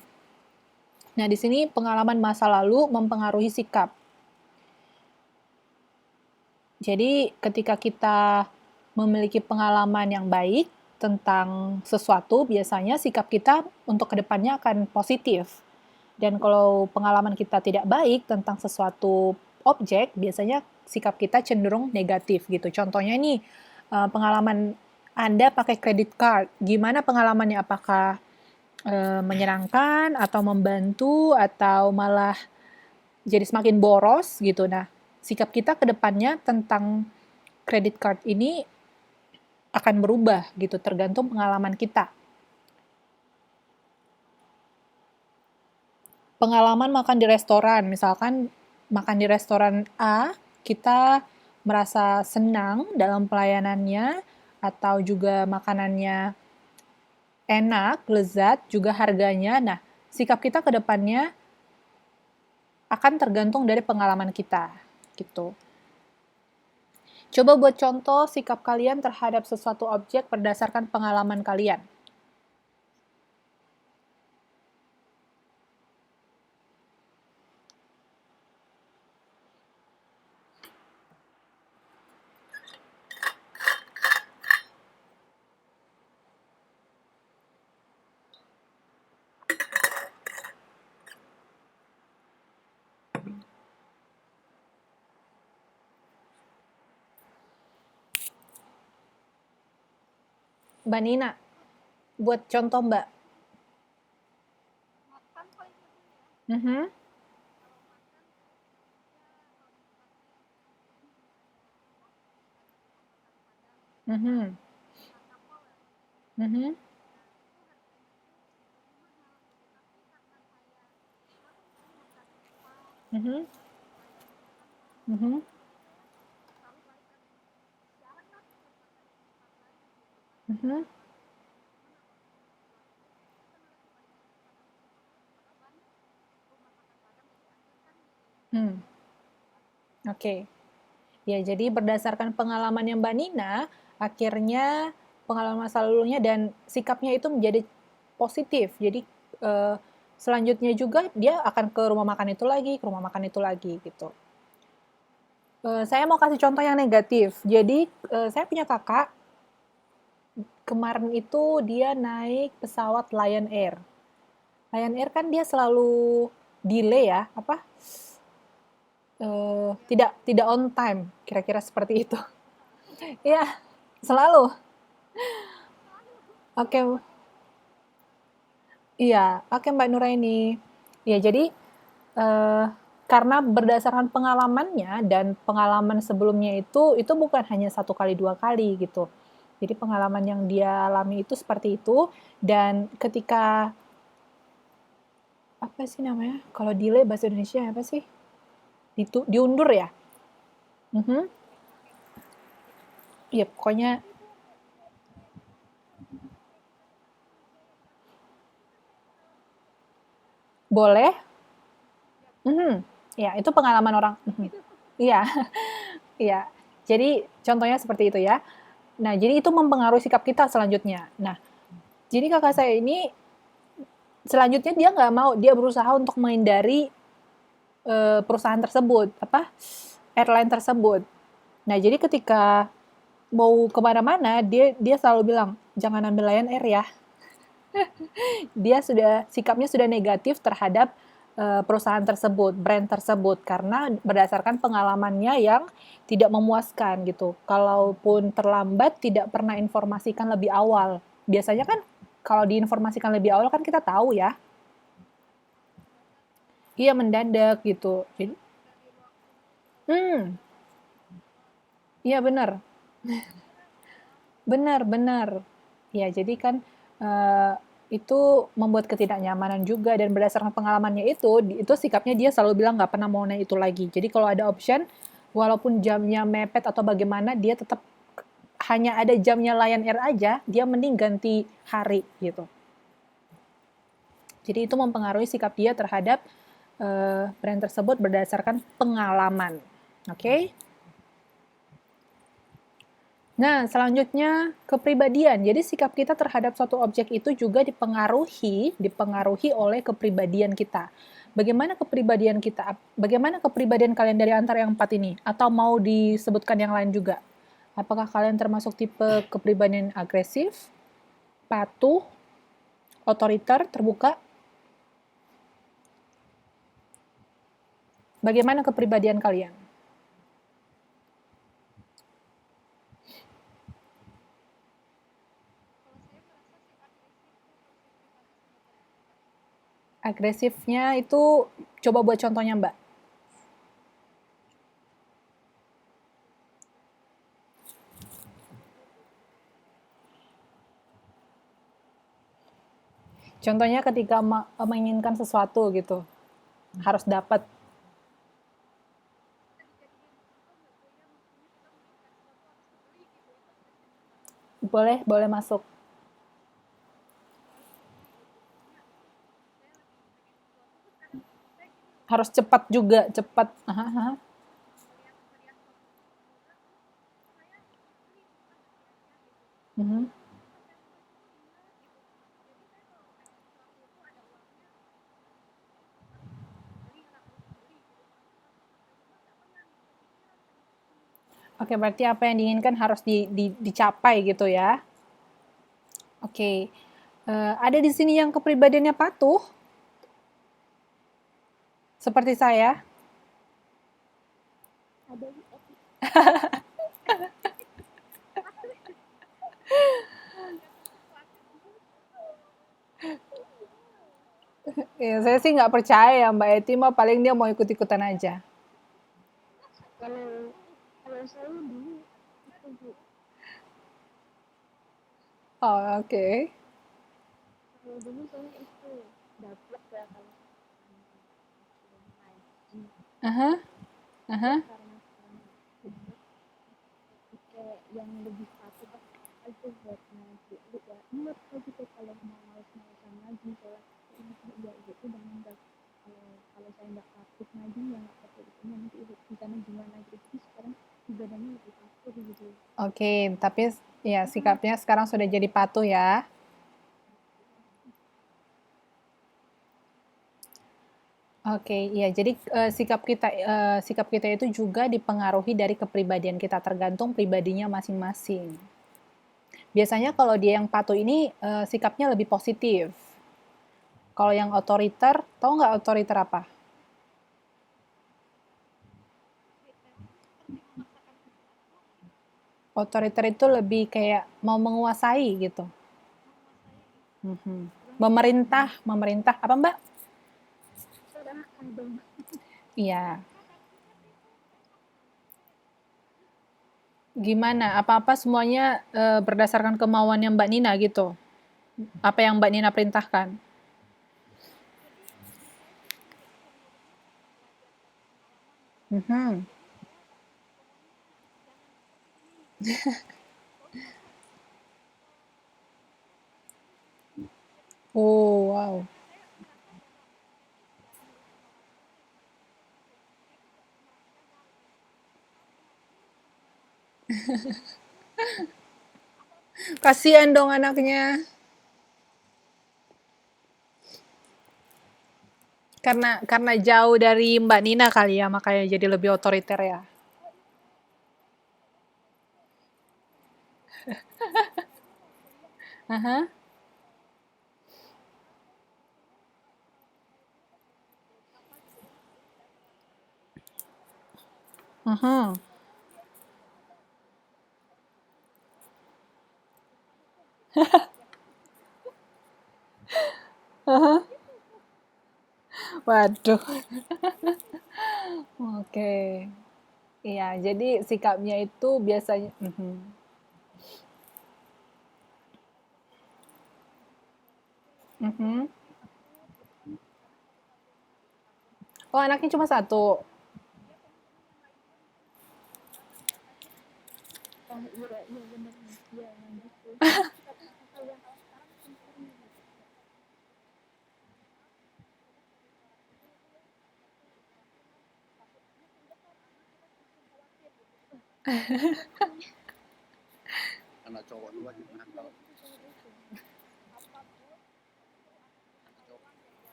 Nah, di sini pengalaman masa lalu mempengaruhi sikap. Jadi, ketika kita memiliki pengalaman yang baik tentang sesuatu, biasanya sikap kita untuk kedepannya akan positif. Dan kalau pengalaman kita tidak baik tentang sesuatu objek, biasanya sikap kita cenderung negatif gitu. Contohnya nih, pengalaman Anda pakai credit card. Gimana pengalamannya? Apakah menyenangkan atau membantu atau malah jadi semakin boros gitu. Nah, sikap kita ke depannya tentang credit card ini akan berubah gitu, tergantung pengalaman kita. Pengalaman makan di restoran, misalkan makan di restoran A, kita merasa senang dalam pelayanannya, atau juga makanannya enak, lezat, juga harganya. Nah, sikap kita ke depannya akan tergantung dari pengalaman kita, gitu. Coba buat contoh sikap kalian terhadap sesuatu objek berdasarkan pengalaman kalian. Mbak Nina, buat contoh Mbak. Makan paling penting ya. Mhm, mhm, mhm, mhm, mhm, mhm. Hmm, oke. Ya, jadi berdasarkan pengalamannya Mbak Nina, akhirnya pengalaman masa lalunya dan sikapnya itu menjadi positif. Jadi selanjutnya juga dia akan ke rumah makan itu lagi, ke rumah makan itu lagi gitu. Saya mau kasih contoh yang negatif. Jadi saya punya kakak kemarin itu dia naik pesawat Lion Air. Lion Air kan dia selalu delay ya, apa? Tidak tidak on time, kira-kira seperti itu. Iya, selalu. Oke, iya, oke Mbak Nuraini. Ya, jadi eh, karena berdasarkan pengalamannya dan pengalaman sebelumnya itu bukan hanya satu kali dua kali gitu. Jadi pengalaman yang dia alami itu seperti itu dan ketika apa sih namanya? Kalau delay bahasa Indonesia apa sih? Diundur ya? Mhm. Iya, pokoknya boleh. Mhm. Ya, itu pengalaman orang. Mhm. Iya, iya. Jadi contohnya seperti itu ya. Nah, jadi itu mempengaruhi sikap kita selanjutnya. Nah, jadi kakak saya ini selanjutnya dia nggak mau, dia berusaha untuk menghindari perusahaan tersebut, apa airline tersebut. Nah, jadi ketika mau kemana-mana, dia selalu bilang jangan ambil Lion Air ya. Dia sudah sikapnya sudah negatif terhadap perusahaan tersebut, brand tersebut karena berdasarkan pengalamannya yang tidak memuaskan gitu. Kalaupun terlambat tidak pernah informasikan lebih awal. Biasanya kan kalau diinformasikan lebih awal kan kita tahu ya. Iya mendadak gitu. Jadi, hmm, iya benar. Benar benar. Ya, jadi kan, itu membuat ketidaknyamanan juga, dan berdasarkan pengalamannya itu sikapnya dia selalu bilang nggak pernah mau naik itu lagi. Jadi kalau ada option, walaupun jamnya mepet atau bagaimana, dia tetap hanya ada jamnya Lion Air aja, dia mending ganti hari gitu. Jadi itu mempengaruhi sikap dia terhadap brand tersebut berdasarkan pengalaman. Oke? Nah, selanjutnya kepribadian. Jadi sikap kita terhadap suatu objek itu juga dipengaruhi oleh kepribadian kita. Bagaimana kepribadian kita? Bagaimana kepribadian kalian dari antara yang 4 ini? Atau mau disebutkan yang lain juga? Apakah kalian termasuk tipe kepribadian agresif, patuh, otoriter, terbuka? Bagaimana kepribadian kalian? Agresifnya itu coba buat contohnya, Mbak. Contohnya ketika menginginkan sesuatu gitu, harus dapat. Boleh masuk. Harus cepat juga, cepat. Mhm. Oke, berarti apa yang diinginkan harus dicapai gitu ya. Oke. Ada di sini yang kepribadiannya patuh? Seperti saya? Ada di Ya, saya sih nggak percaya ya Mbak Eti mah, paling dia mau ikut-ikutan aja. kalau saya dulu itu Bu, Oh, oke. kalau dulu saya itu dapat ya kalau sudah ngaji Aha, aha. karena sekarang dapat kayak yang lebih patuh aja buat ngaji lu ya ingat gitu kalau mau males-malesan ngaji sholat ya gitu dan enggak kalau saya nggak patuh ngaji ya nggak patuh itu nanti di sana gimana gitu jadi sekarang ibadahnya lebih patuh gitu. Oke, tapi ya sikapnya sekarang sudah jadi patuh ya. Oke, iya. Jadi sikap kita itu juga dipengaruhi dari kepribadian kita, tergantung pribadinya masing-masing. Biasanya kalau dia yang patuh ini sikapnya lebih positif. Kalau yang otoriter, tahu nggak otoriter apa? Otoriter itu lebih kayak mau menguasai gitu. Mhm. Memerintah apa Mbak? Iya. Gimana? Apa-apa semuanya berdasarkan kemauannya Mbak Nina gitu. Apa yang Mbak Nina perintahkan? Mhm. Oh, wow. Kasihan dong anaknya. Karena jauh dari Mbak Nina kali ya, makanya jadi lebih otoriter ya. Aha. Aha. Aha. Waduh. Oke. Iya, jadi sikapnya itu biasanya. Mhm. Mhm. Oh, anaknya cuma satu. Oh iya iya bener nih iya yang gitu kalau yang kalau sekarang sering gitu Anak cowok itu wajib nakal.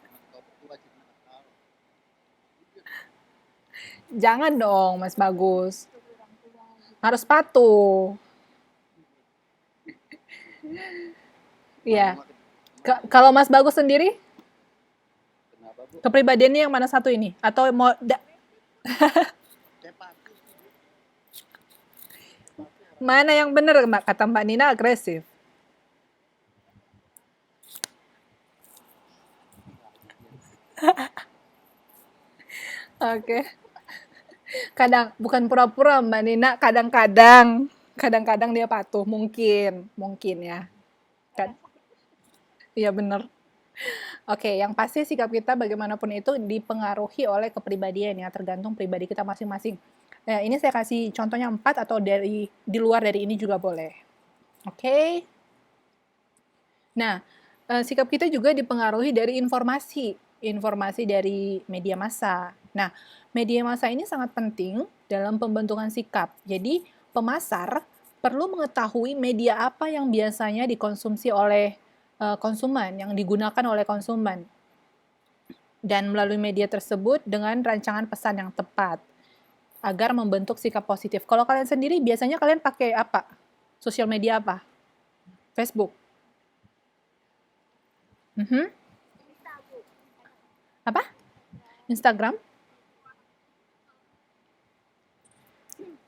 Anak cowok itu wajib nakal. Jangan dong, Mas Bagus. Harus patuh. Iya. Kalau Mas Bagus sendiri, Kenapa, Bu? kepribadiannya yang mana satu ini? Atau mau Saya patuh sih, Bu. mana yang benar, Mbak? Kata Mbak Nina agresif. Oke. Kadang bukan pura-pura Mbak Nina, kadang-kadang dia patuh, mungkin ya. Kan? Iya benar. Oke, yang pasti sikap kita bagaimanapun itu dipengaruhi oleh kepribadian ya, tergantung pribadi kita masing-masing. Nah, ini saya kasih contohnya 4 atau di luar dari ini juga boleh. Oke. Nah, sikap kita juga dipengaruhi dari informasi dari media massa. Nah, media massa ini sangat penting dalam pembentukan sikap. Jadi, pemasar perlu mengetahui media apa yang biasanya dikonsumsi oleh konsumen, yang digunakan oleh konsumen. Dan melalui media tersebut dengan rancangan pesan yang tepat agar membentuk sikap positif. Kalau kalian sendiri biasanya kalian pakai apa? Sosial media apa? Facebook. Mhm. Apa? Instagram?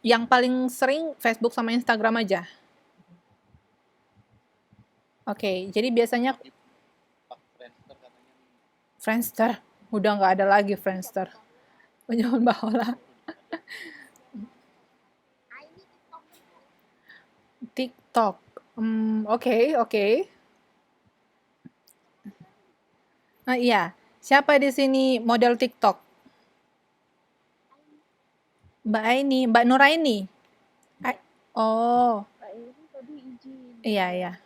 Yang paling sering Facebook sama Instagram aja. Oke, jadi biasanya Pak Friendster katanya nih. Friendster. Udah nggak ada lagi Friendster. Zaman bahola. TikTok. Oke. Ah, iya. Siapa di sini model TikTok? Mbak Aini, Mbak Nuraini. Oh, Pak Eri tadi izin iya.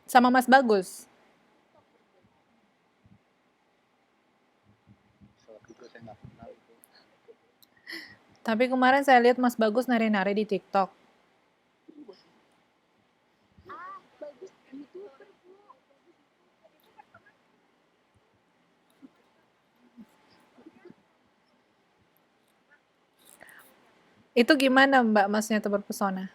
Sama Mas Bagus. Soal itu saya nggak kenal itu. Tapi kemarin saya lihat Mas Bagus nari-nari di TikTok. bagus YouTuber Bu Itu gimana Mbak Masnya tuh berpesona?